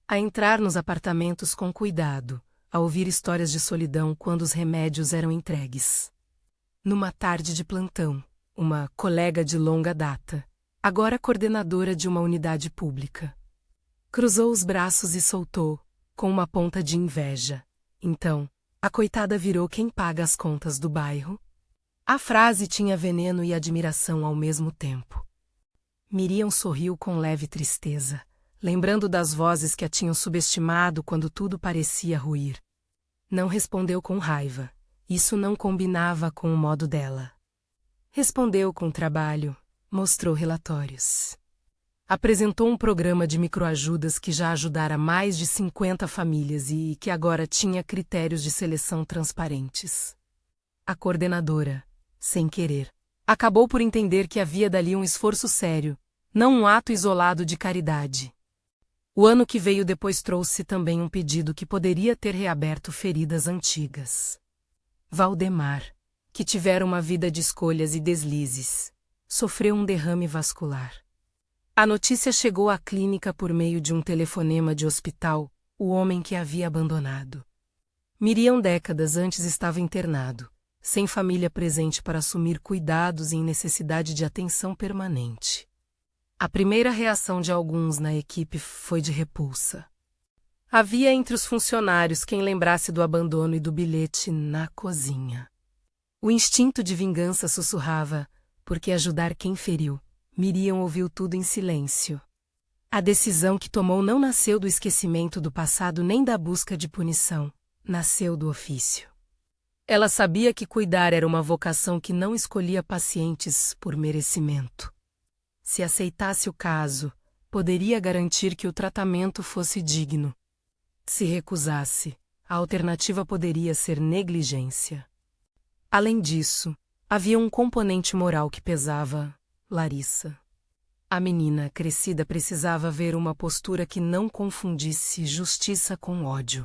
A entrar nos apartamentos com cuidado, a ouvir histórias de solidão quando os remédios eram entregues. Numa tarde de plantão, uma colega de longa data, agora coordenadora de uma unidade pública, cruzou os braços e soltou, com uma ponta de inveja. Então, a coitada virou quem paga as contas do bairro? A frase tinha veneno e admiração ao mesmo tempo. Miriam sorriu com leve tristeza, lembrando das vozes que a tinham subestimado quando tudo parecia ruir. Não respondeu com raiva. Isso não combinava com o modo dela. Respondeu com trabalho, mostrou relatórios. Apresentou um programa de microajudas que já ajudara mais de 50 famílias e que agora tinha critérios de seleção transparentes. A coordenadora, sem querer, acabou por entender que havia dali um esforço sério, não um ato isolado de caridade. O ano que veio depois trouxe também um pedido que poderia ter reaberto feridas antigas. Valdemar, que tivera uma vida de escolhas e deslizes, sofreu um derrame vascular. A notícia chegou à clínica por meio de um telefonema de hospital, o homem que havia abandonado. Miriam décadas antes estava internado, sem família presente para assumir cuidados e em necessidade de atenção permanente. A primeira reação de alguns na equipe foi de repulsa. Havia entre os funcionários quem lembrasse do abandono e do bilhete na cozinha. O instinto de vingança sussurrava, porque ajudar quem feriu. Miriam ouviu tudo em silêncio. A decisão que tomou não nasceu do esquecimento do passado nem da busca de punição, nasceu do ofício. Ela sabia que cuidar era uma vocação que não escolhia pacientes por merecimento. Se aceitasse o caso, poderia garantir que o tratamento fosse digno. Se recusasse, a alternativa poderia ser negligência. Além disso, havia um componente moral que pesava: Larissa. A menina crescida precisava ver uma postura que não confundisse justiça com ódio.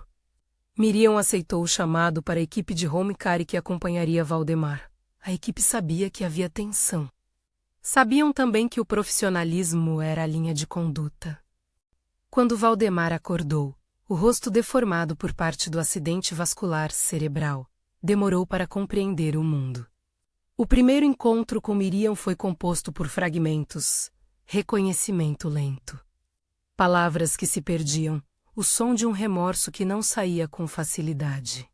Miriam aceitou o chamado para a equipe de home care que acompanharia Valdemar. A equipe sabia que havia tensão. Sabiam também que o profissionalismo era a linha de conduta. Quando Valdemar acordou, o rosto deformado por parte do acidente vascular cerebral, demorou para compreender o mundo. O primeiro encontro com Miriam foi composto por fragmentos, reconhecimento lento. Palavras que se perdiam, o som de um remorso que não saía com facilidade.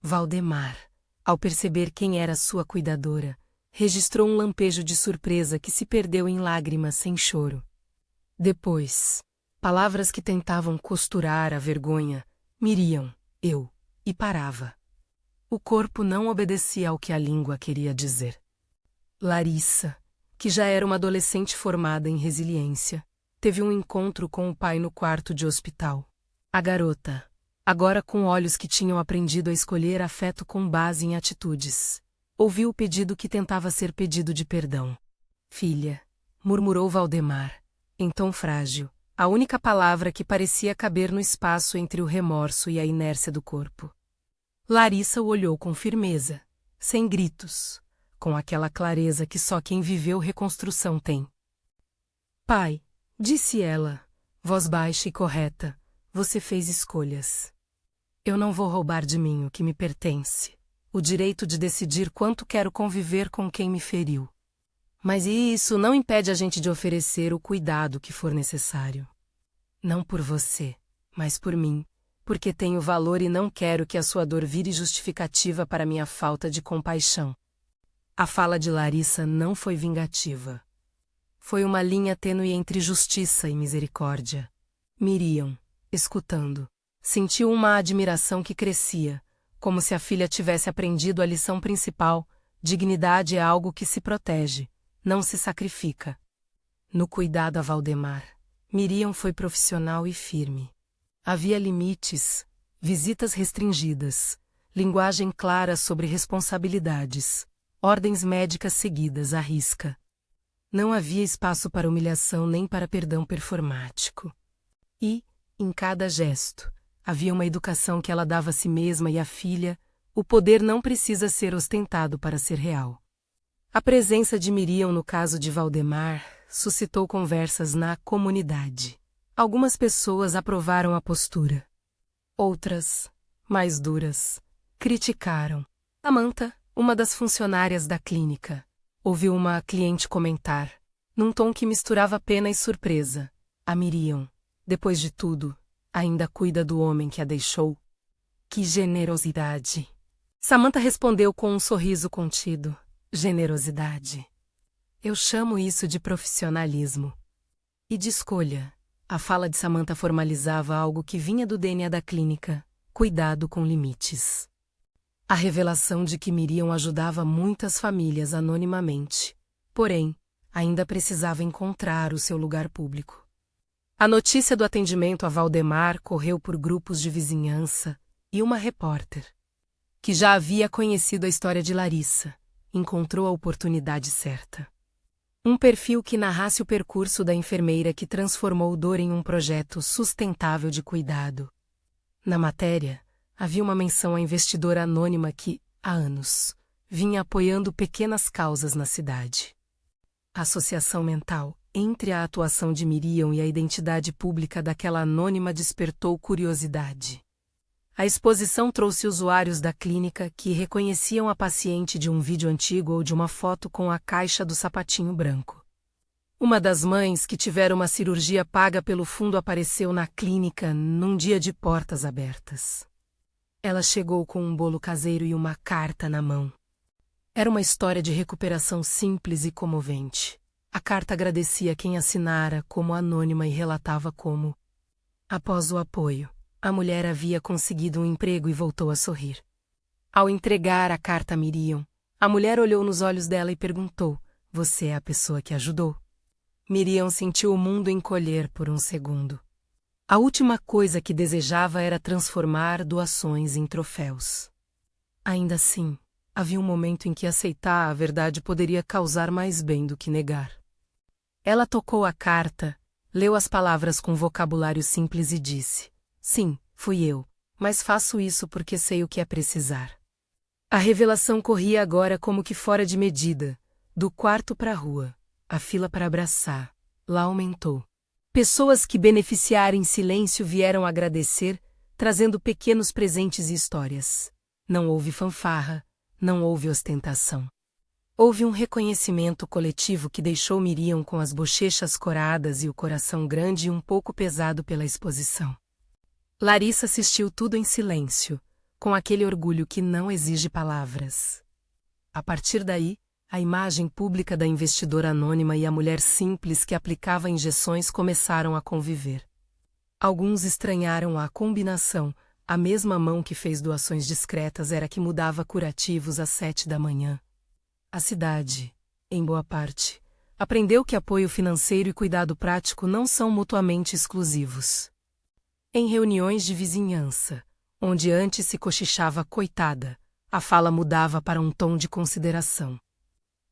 Valdemar, ao perceber quem era sua cuidadora, registrou um lampejo de surpresa que se perdeu em lágrimas sem choro. Depois, palavras que tentavam costurar a vergonha, Miriam, eu, e parava. O corpo não obedecia ao que a língua queria dizer. Larissa, que já era uma adolescente formada em resiliência, teve um encontro com o pai no quarto de hospital. A garota, agora com olhos que tinham aprendido a escolher afeto com base em atitudes, ouviu o pedido que tentava ser pedido de perdão. Filha, murmurou Valdemar, em tom frágil, a única palavra que parecia caber no espaço entre o remorso e a inércia do corpo. Larissa o olhou com firmeza, sem gritos, com aquela clareza que só quem viveu reconstrução tem. Pai, disse ela, voz baixa e correta, você fez escolhas. Eu não vou roubar de mim o que me pertence. O direito de decidir quanto quero conviver com quem me feriu. Mas isso não impede a gente de oferecer o cuidado que for necessário. Não por você, mas por mim, porque tenho valor e não quero que a sua dor vire justificativa para minha falta de compaixão. A fala de Larissa não foi vingativa. Foi uma linha tênue entre justiça e misericórdia. Miriam, escutando, sentiu uma admiração que crescia, como se a filha tivesse aprendido a lição principal: dignidade é algo que se protege, não se sacrifica. No cuidado a Valdemar, Miriam foi profissional e firme. Havia limites, visitas restringidas, linguagem clara sobre responsabilidades, ordens médicas seguidas à risca. Não havia espaço para humilhação nem para perdão performático. E, em cada gesto, havia uma educação que ela dava a si mesma e à filha: o poder não precisa ser ostentado para ser real. A presença de Miriam no caso de Valdemar suscitou conversas na comunidade. Algumas pessoas aprovaram a postura. Outras, mais duras, criticaram. Samantha, uma das funcionárias da clínica, ouviu uma cliente comentar, num tom que misturava pena e surpresa: a Miriam, depois de tudo, ainda cuida do homem que a deixou. Que generosidade! Samantha respondeu com um sorriso contido: generosidade. Eu chamo isso de profissionalismo. E de escolha. A fala de Samantha formalizava algo que vinha do DNA da clínica: cuidado com limites. A revelação de que Miriam ajudava muitas famílias anonimamente, porém, ainda precisava encontrar o seu lugar público. A notícia do atendimento a Valdemar correu por grupos de vizinhança e uma repórter, que já havia conhecido a história de Larissa, encontrou a oportunidade certa. Um perfil que narrasse o percurso da enfermeira que transformou dor em um projeto sustentável de cuidado. Na matéria, havia uma menção à investidora anônima que, há anos, vinha apoiando pequenas causas na cidade. A associação mental entre a atuação de Miriam e a identidade pública daquela anônima despertou curiosidade. A exposição trouxe usuários da clínica que reconheciam a paciente de um vídeo antigo ou de uma foto com a caixa do sapatinho branco. Uma das mães que tiveram uma cirurgia paga pelo fundo apareceu na clínica num dia de portas abertas. Ela chegou com um bolo caseiro e uma carta na mão. Era uma história de recuperação simples e comovente. A carta agradecia quem assinara como anônima e relatava como, após o apoio, a mulher havia conseguido um emprego e voltou a sorrir. Ao entregar a carta a Miriam, a mulher olhou nos olhos dela e perguntou: você é a pessoa que ajudou? Miriam sentiu o mundo encolher por um segundo. A última coisa que desejava era transformar doações em troféus. Ainda assim, havia um momento em que aceitar a verdade poderia causar mais bem do que negar. Ela tocou a carta, leu as palavras com vocabulário simples e disse: sim, fui eu, mas faço isso porque sei o que é precisar. A revelação corria agora como que fora de medida, do quarto para a rua. A fila para abraçar, lá aumentou. Pessoas que beneficiaram em silêncio vieram agradecer, trazendo pequenos presentes e histórias. Não houve fanfarra, não houve ostentação. Houve um reconhecimento coletivo que deixou Miriam com as bochechas coradas e o coração grande e um pouco pesado pela exposição. Larissa assistiu tudo em silêncio, com aquele orgulho que não exige palavras. A partir daí, a imagem pública da investidora anônima e a mulher simples que aplicava injeções começaram a conviver. Alguns estranharam a combinação: a mesma mão que fez doações discretas era a que mudava curativos às 7 da manhã. A cidade, em boa parte, aprendeu que apoio financeiro e cuidado prático não são mutuamente exclusivos. Em reuniões de vizinhança, onde antes se cochichava coitada, a fala mudava para um tom de consideração.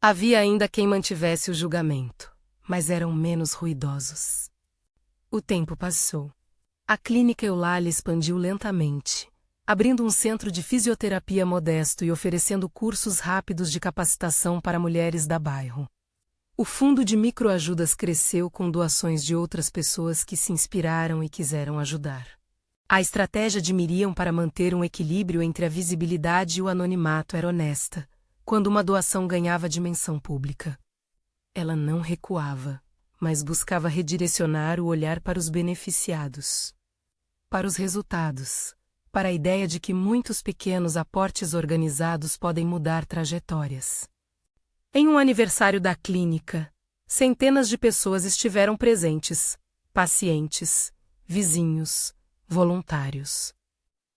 Havia ainda quem mantivesse o julgamento, mas eram menos ruidosos. O tempo passou. A clínica Eulália expandiu lentamente, abrindo um centro de fisioterapia modesto e oferecendo cursos rápidos de capacitação para mulheres da bairro. O fundo de microajudas cresceu com doações de outras pessoas que se inspiraram e quiseram ajudar. A estratégia de Miriam para manter um equilíbrio entre a visibilidade e o anonimato era honesta, quando uma doação ganhava dimensão pública. Ela não recuava, mas buscava redirecionar o olhar para os beneficiados, para os resultados, para a ideia de que muitos pequenos aportes organizados podem mudar trajetórias. Em um aniversário da clínica, centenas de pessoas estiveram presentes: pacientes, vizinhos, voluntários.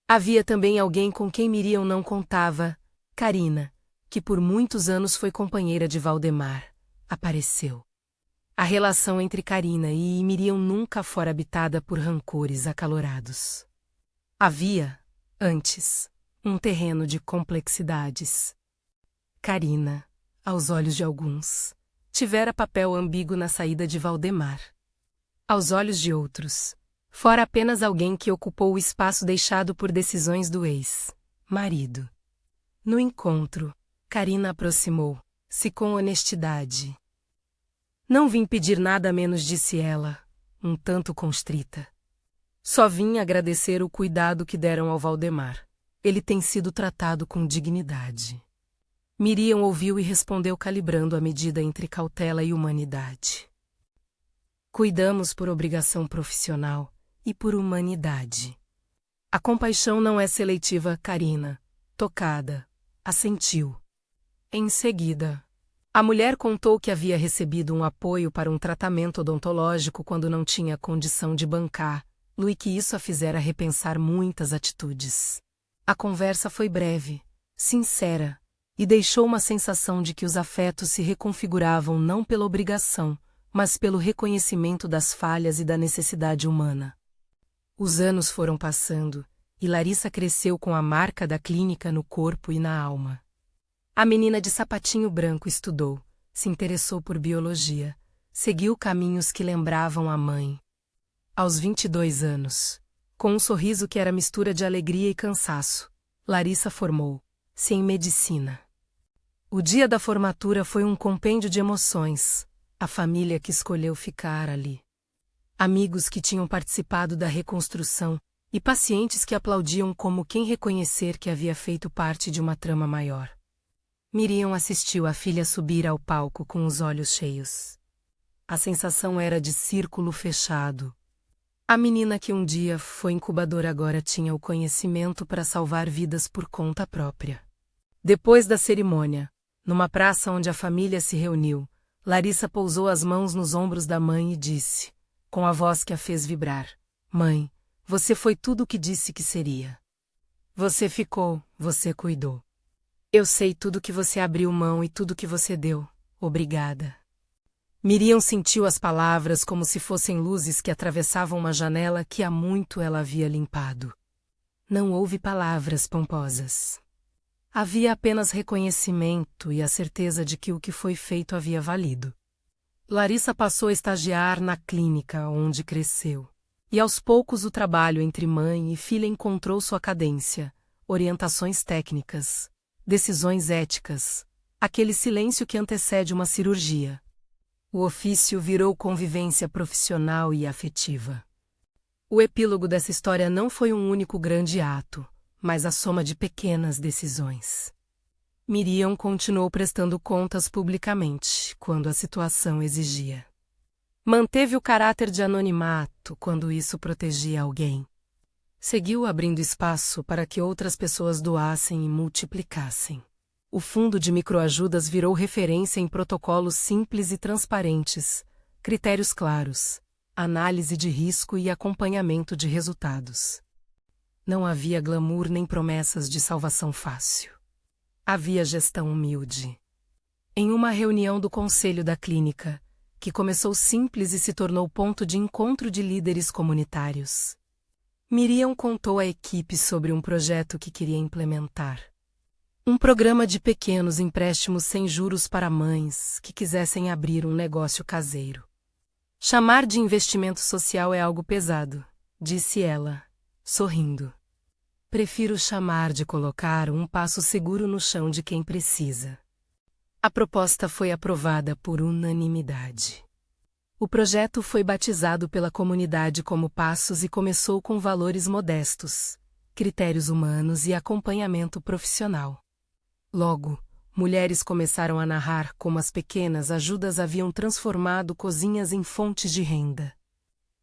Havia também alguém com quem Miriam não contava: Karina, que por muitos anos foi companheira de Valdemar, apareceu. A relação entre Karina e Miriam nunca fora habitada por rancores acalorados. Havia, antes, Um terreno de complexidades. Carina, aos olhos de alguns, tivera papel ambíguo na saída de Valdemar. Aos olhos de outros, fora apenas alguém que ocupou o espaço deixado por decisões do ex-marido. No encontro, Carina aproximou-se com honestidade. Não vim pedir nada menos, disse ela, um tanto constrita. Só vim agradecer o cuidado que deram ao Valdemar. Ele tem sido tratado com dignidade. Miriam ouviu e respondeu calibrando a medida entre cautela e humanidade. Cuidamos por obrigação profissional e por humanidade. A compaixão não é seletiva, Carina, tocada, assentiu. Em seguida, a mulher contou que havia recebido um apoio para um tratamento odontológico quando não tinha condição de bancar-lo e que isso a fizera repensar muitas atitudes. A conversa foi breve, sincera, e deixou uma sensação de que os afetos se reconfiguravam não pela obrigação, mas pelo reconhecimento das falhas e da necessidade humana. Os anos foram passando, e Larissa cresceu com a marca da clínica no corpo e na alma. A menina de sapatinho branco estudou, se interessou por biologia, seguiu caminhos que lembravam a mãe. Aos 22 anos, com um sorriso que era mistura de alegria e cansaço, Larissa formou-se em medicina. O dia da formatura foi um compêndio de emoções, a família que escolheu ficar ali. Amigos que tinham participado da reconstrução e pacientes que aplaudiam como quem reconhecer que havia feito parte de uma trama maior. Miriam assistiu a filha subir ao palco com os olhos cheios. A sensação era de círculo fechado. A menina que um dia foi incubadora agora tinha o conhecimento para salvar vidas por conta própria. Depois da cerimônia, numa praça onde a família se reuniu, Larissa pousou as mãos nos ombros da mãe e disse, com a voz que a fez vibrar: Mãe, você foi tudo o que disse que seria. Você ficou, você cuidou. Eu sei tudo que você abriu mão e tudo que você deu. Obrigada. Miriam sentiu as palavras como se fossem luzes que atravessavam uma janela que há muito ela havia limpado. Não houve palavras pomposas. Havia apenas reconhecimento e a certeza de que o que foi feito havia valido. Larissa passou a estagiar na clínica onde cresceu. E aos poucos o trabalho entre mãe e filha encontrou sua cadência, orientações técnicas, decisões éticas, aquele silêncio que antecede uma cirurgia. O ofício virou convivência profissional e afetiva. O epílogo dessa história não foi um único grande ato, mas a soma de pequenas decisões. Miriam continuou prestando contas publicamente, quando a situação exigia. Manteve o caráter de anonimato quando isso protegia alguém. Seguiu abrindo espaço para que outras pessoas doassem e multiplicassem. O fundo de microajudas virou referência em protocolos simples e transparentes, critérios claros, análise de risco e acompanhamento de resultados. Não havia glamour nem promessas de salvação fácil. Havia gestão humilde. Em uma reunião do conselho da clínica, que começou simples e se tornou ponto de encontro de líderes comunitários, Miriam contou à equipe sobre um projeto que queria implementar. Um programa de pequenos empréstimos sem juros para mães que quisessem abrir um negócio caseiro. Chamar de investimento social é algo pesado, disse ela, sorrindo. Prefiro chamar de colocar um passo seguro no chão de quem precisa. A proposta foi aprovada por unanimidade. O projeto foi batizado pela comunidade como Passos e começou com valores modestos, critérios humanos e acompanhamento profissional. Logo, mulheres começaram a narrar como as pequenas ajudas haviam transformado cozinhas em fontes de renda.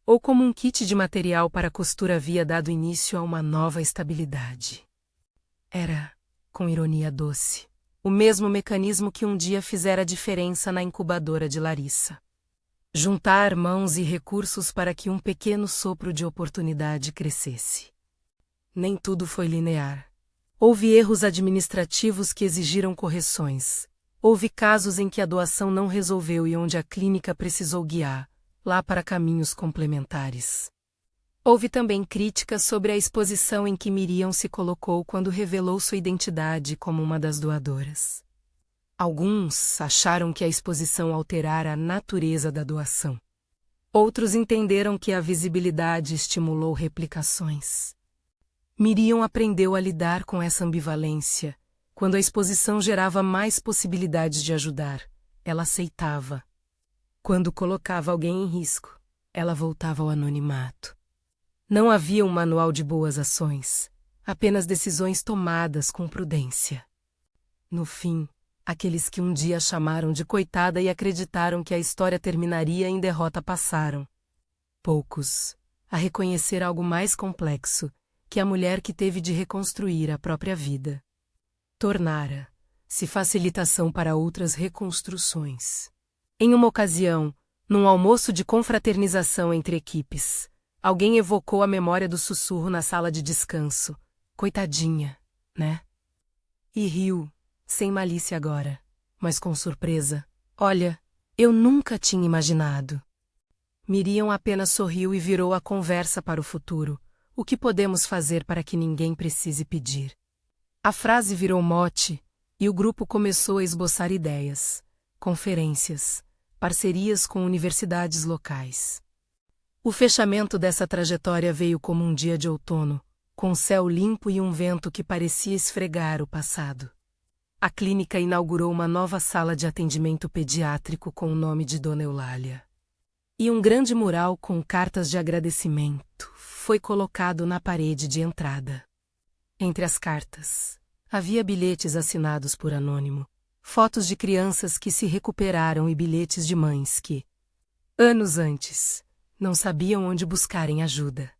Ou como um kit de material para costura havia dado início a uma nova estabilidade. Era, com ironia doce, o mesmo mecanismo que um dia fizera diferença na incubadora de Larissa. Juntar mãos e recursos para que um pequeno sopro de oportunidade crescesse. Nem tudo foi linear. Houve erros administrativos que exigiram correções. Houve casos em que a doação não resolveu e onde a clínica precisou guiar, lá para caminhos complementares. Houve também críticas sobre a exposição em que Miriam se colocou quando revelou sua identidade como uma das doadoras. Alguns acharam que a exposição alterara a natureza da doação. Outros entenderam que a visibilidade estimulou replicações. Miriam aprendeu a lidar com essa ambivalência. Quando a exposição gerava mais possibilidades de ajudar, ela aceitava. Quando colocava alguém em risco, ela voltava ao anonimato. Não havia um manual de boas ações, apenas decisões tomadas com prudência. No fim, aqueles que um dia chamaram de coitada e acreditaram que a história terminaria em derrota passaram. Poucos a reconhecer algo mais complexo que a mulher que teve de reconstruir a própria vida. Tornara-se facilitação para outras reconstruções. Em uma ocasião, num almoço de confraternização entre equipes, alguém evocou a memória do sussurro na sala de descanso. Coitadinha, né? E riu, sem malícia agora, mas com surpresa. Olha, eu nunca tinha imaginado. Miriam apenas sorriu e virou a conversa para o futuro. O que podemos fazer para que ninguém precise pedir? A frase virou mote, e o grupo começou a esboçar ideias, conferências, parcerias com universidades locais. O fechamento dessa trajetória veio como um dia de outono, com céu limpo e um vento que parecia esfregar o passado. A clínica inaugurou uma nova sala de atendimento pediátrico com o nome de Dona Eulália. E um grande mural com cartas de agradecimento foi colocado na parede de entrada. Entre as cartas, havia bilhetes assinados por anônimo, fotos de crianças que se recuperaram e bilhetes de mães que, anos antes, não sabiam onde buscarem ajuda.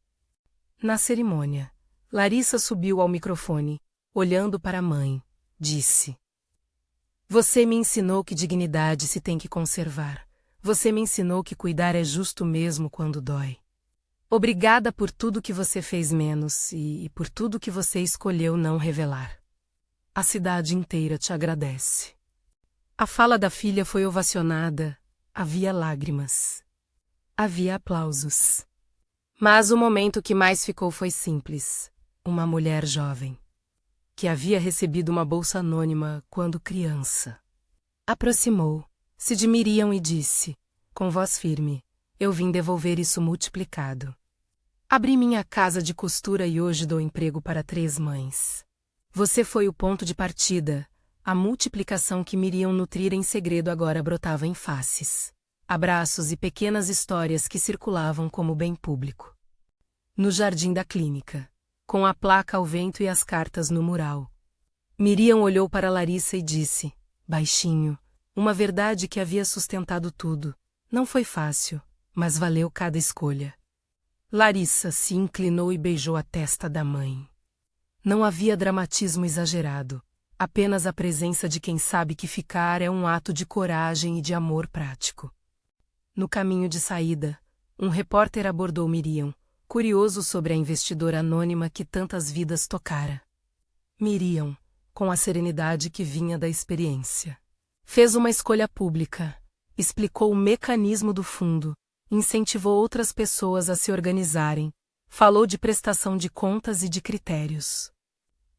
Na cerimônia, Larissa subiu ao microfone, olhando para a mãe, disse: "Você me ensinou que dignidade se tem que conservar. Você me ensinou que cuidar é justo mesmo quando dói. Obrigada por tudo que você fez menos e por tudo que você escolheu não revelar. A cidade inteira te agradece." A fala da filha foi ovacionada, havia lágrimas. Havia aplausos. Mas o momento que mais ficou foi simples. Uma mulher jovem, que havia recebido uma bolsa anônima quando criança, aproximou-se de Miriam e disse, com voz firme: "Eu vim devolver isso multiplicado. Abri minha casa de costura e hoje dou emprego para 3 mães. Você foi o ponto de partida." A multiplicação que Miriam nutrira em segredo agora brotava em faces, abraços e pequenas histórias que circulavam como bem público. No jardim da clínica, com a placa ao vento e as cartas no mural, Miriam olhou para Larissa e disse, baixinho, uma verdade que havia sustentado tudo. Não foi fácil, mas valeu cada escolha. Larissa se inclinou e beijou a testa da mãe. Não havia dramatismo exagerado, apenas a presença de quem sabe que ficar é um ato de coragem e de amor prático. No caminho de saída, um repórter abordou Miriam, curioso sobre a investidora anônima que tantas vidas tocara. Miriam, com a serenidade que vinha da experiência, fez uma escolha pública, explicou o mecanismo do fundo, incentivou outras pessoas a se organizarem, falou de prestação de contas e de critérios.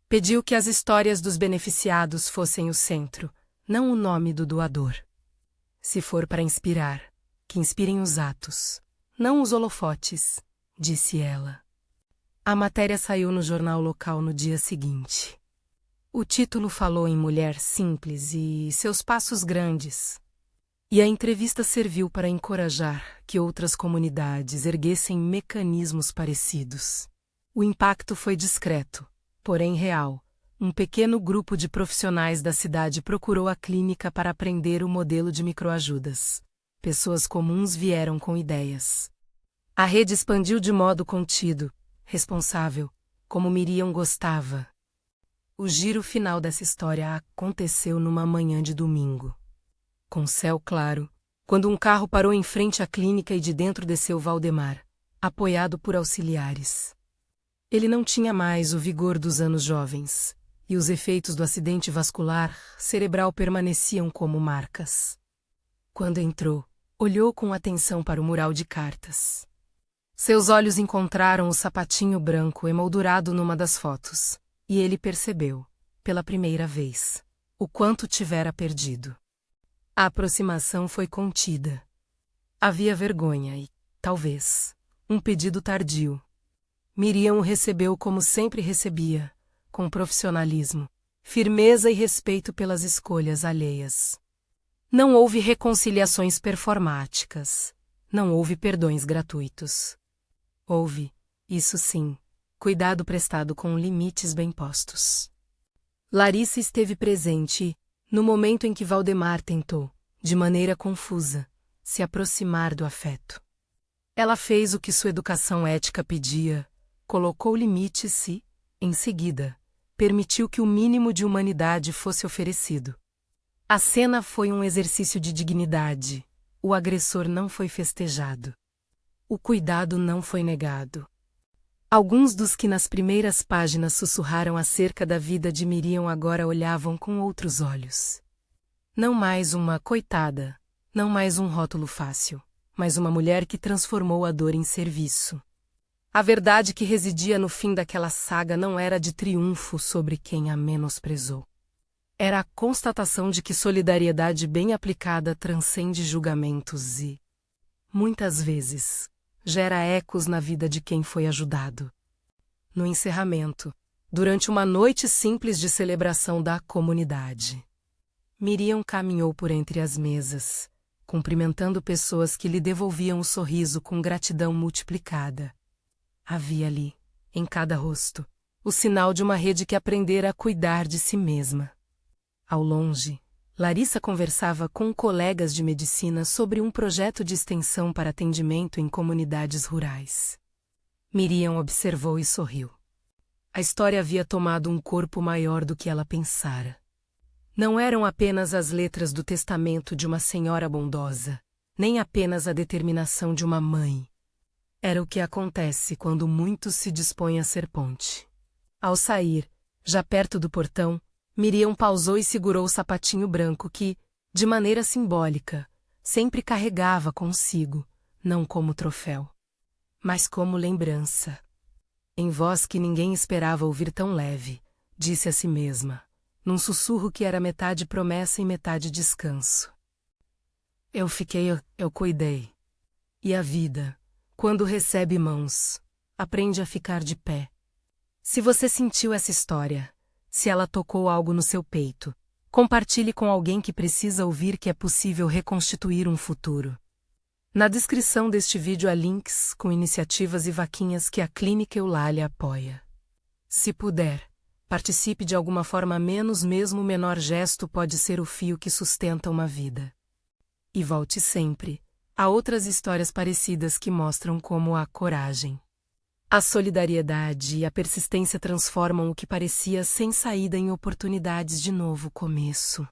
Pediu que as histórias dos beneficiados fossem o centro, não o nome do doador. Se for para inspirar, que inspirem os atos, não os holofotes, disse ela. A matéria saiu no jornal local no dia seguinte. O título falou em mulher simples e seus passos grandes. E a entrevista serviu para encorajar que outras comunidades erguessem mecanismos parecidos. O impacto foi discreto, porém real. Um pequeno grupo de profissionais da cidade procurou a clínica para aprender o modelo de microajudas. Pessoas comuns vieram com ideias. A rede expandiu de modo contido, responsável, como Miriam gostava. O giro final dessa história aconteceu numa manhã de domingo. Com céu claro, quando um carro parou em frente à clínica e de dentro desceu Valdemar, apoiado por auxiliares. Ele não tinha mais o vigor dos anos jovens, e os efeitos do acidente vascular cerebral permaneciam como marcas. Quando entrou, olhou com atenção para o mural de cartas. Seus olhos encontraram o sapatinho branco emoldurado numa das fotos, e ele percebeu, pela primeira vez, o quanto tivera perdido. A aproximação foi contida. Havia vergonha e, talvez, um pedido tardio. Miriam o recebeu como sempre recebia, com profissionalismo, firmeza e respeito pelas escolhas alheias. Não houve reconciliações performáticas, não houve perdões gratuitos. Houve, isso sim, cuidado prestado com limites bem postos. Larissa esteve presente e, no momento em que Valdemar tentou, de maneira confusa, se aproximar do afeto. Ela fez o que sua educação ética pedia, colocou limites e, em seguida, permitiu que o mínimo de humanidade fosse oferecido. A cena foi um exercício de dignidade. O agressor não foi festejado. O cuidado não foi negado. Alguns dos que nas primeiras páginas sussurraram acerca da vida de Miriam agora olhavam com outros olhos. Não mais uma coitada, não mais um rótulo fácil, mas uma mulher que transformou a dor em serviço. A verdade que residia no fim daquela saga não era de triunfo sobre quem a menosprezou. Era a constatação de que solidariedade bem aplicada transcende julgamentos e, muitas vezes, gera ecos na vida de quem foi ajudado. No encerramento, durante uma noite simples de celebração da comunidade, Miriam caminhou por entre as mesas, cumprimentando pessoas que lhe devolviam o sorriso com gratidão multiplicada. Havia ali, em cada rosto, o sinal de uma rede que aprendera a cuidar de si mesma. Ao longe, Larissa conversava com colegas de medicina sobre um projeto de extensão para atendimento em comunidades rurais. Miriam observou e sorriu. A história havia tomado um corpo maior do que ela pensara. Não eram apenas as letras do testamento de uma senhora bondosa, nem apenas a determinação de uma mãe. Era o que acontece quando muitos se dispõem a ser ponte. Ao sair, já perto do portão, Miriam pausou e segurou o sapatinho branco que, de maneira simbólica, sempre carregava consigo, não como troféu, mas como lembrança. Em voz que ninguém esperava ouvir tão leve, disse a si mesma, num sussurro que era metade promessa e metade descanso: Eu cuidei. E a vida, quando recebe mãos, aprende a ficar de pé. Se você sentiu essa história, se ela tocou algo no seu peito, compartilhe com alguém que precisa ouvir que é possível reconstituir um futuro. Na descrição deste vídeo há links com iniciativas e vaquinhas que a Clínica Eulália apoia. Se puder, participe de alguma forma, mesmo o menor gesto pode ser o fio que sustenta uma vida. E volte sempre. Há outras histórias parecidas que mostram como a coragem, a solidariedade e a persistência transformam o que parecia sem saída em oportunidades de novo começo.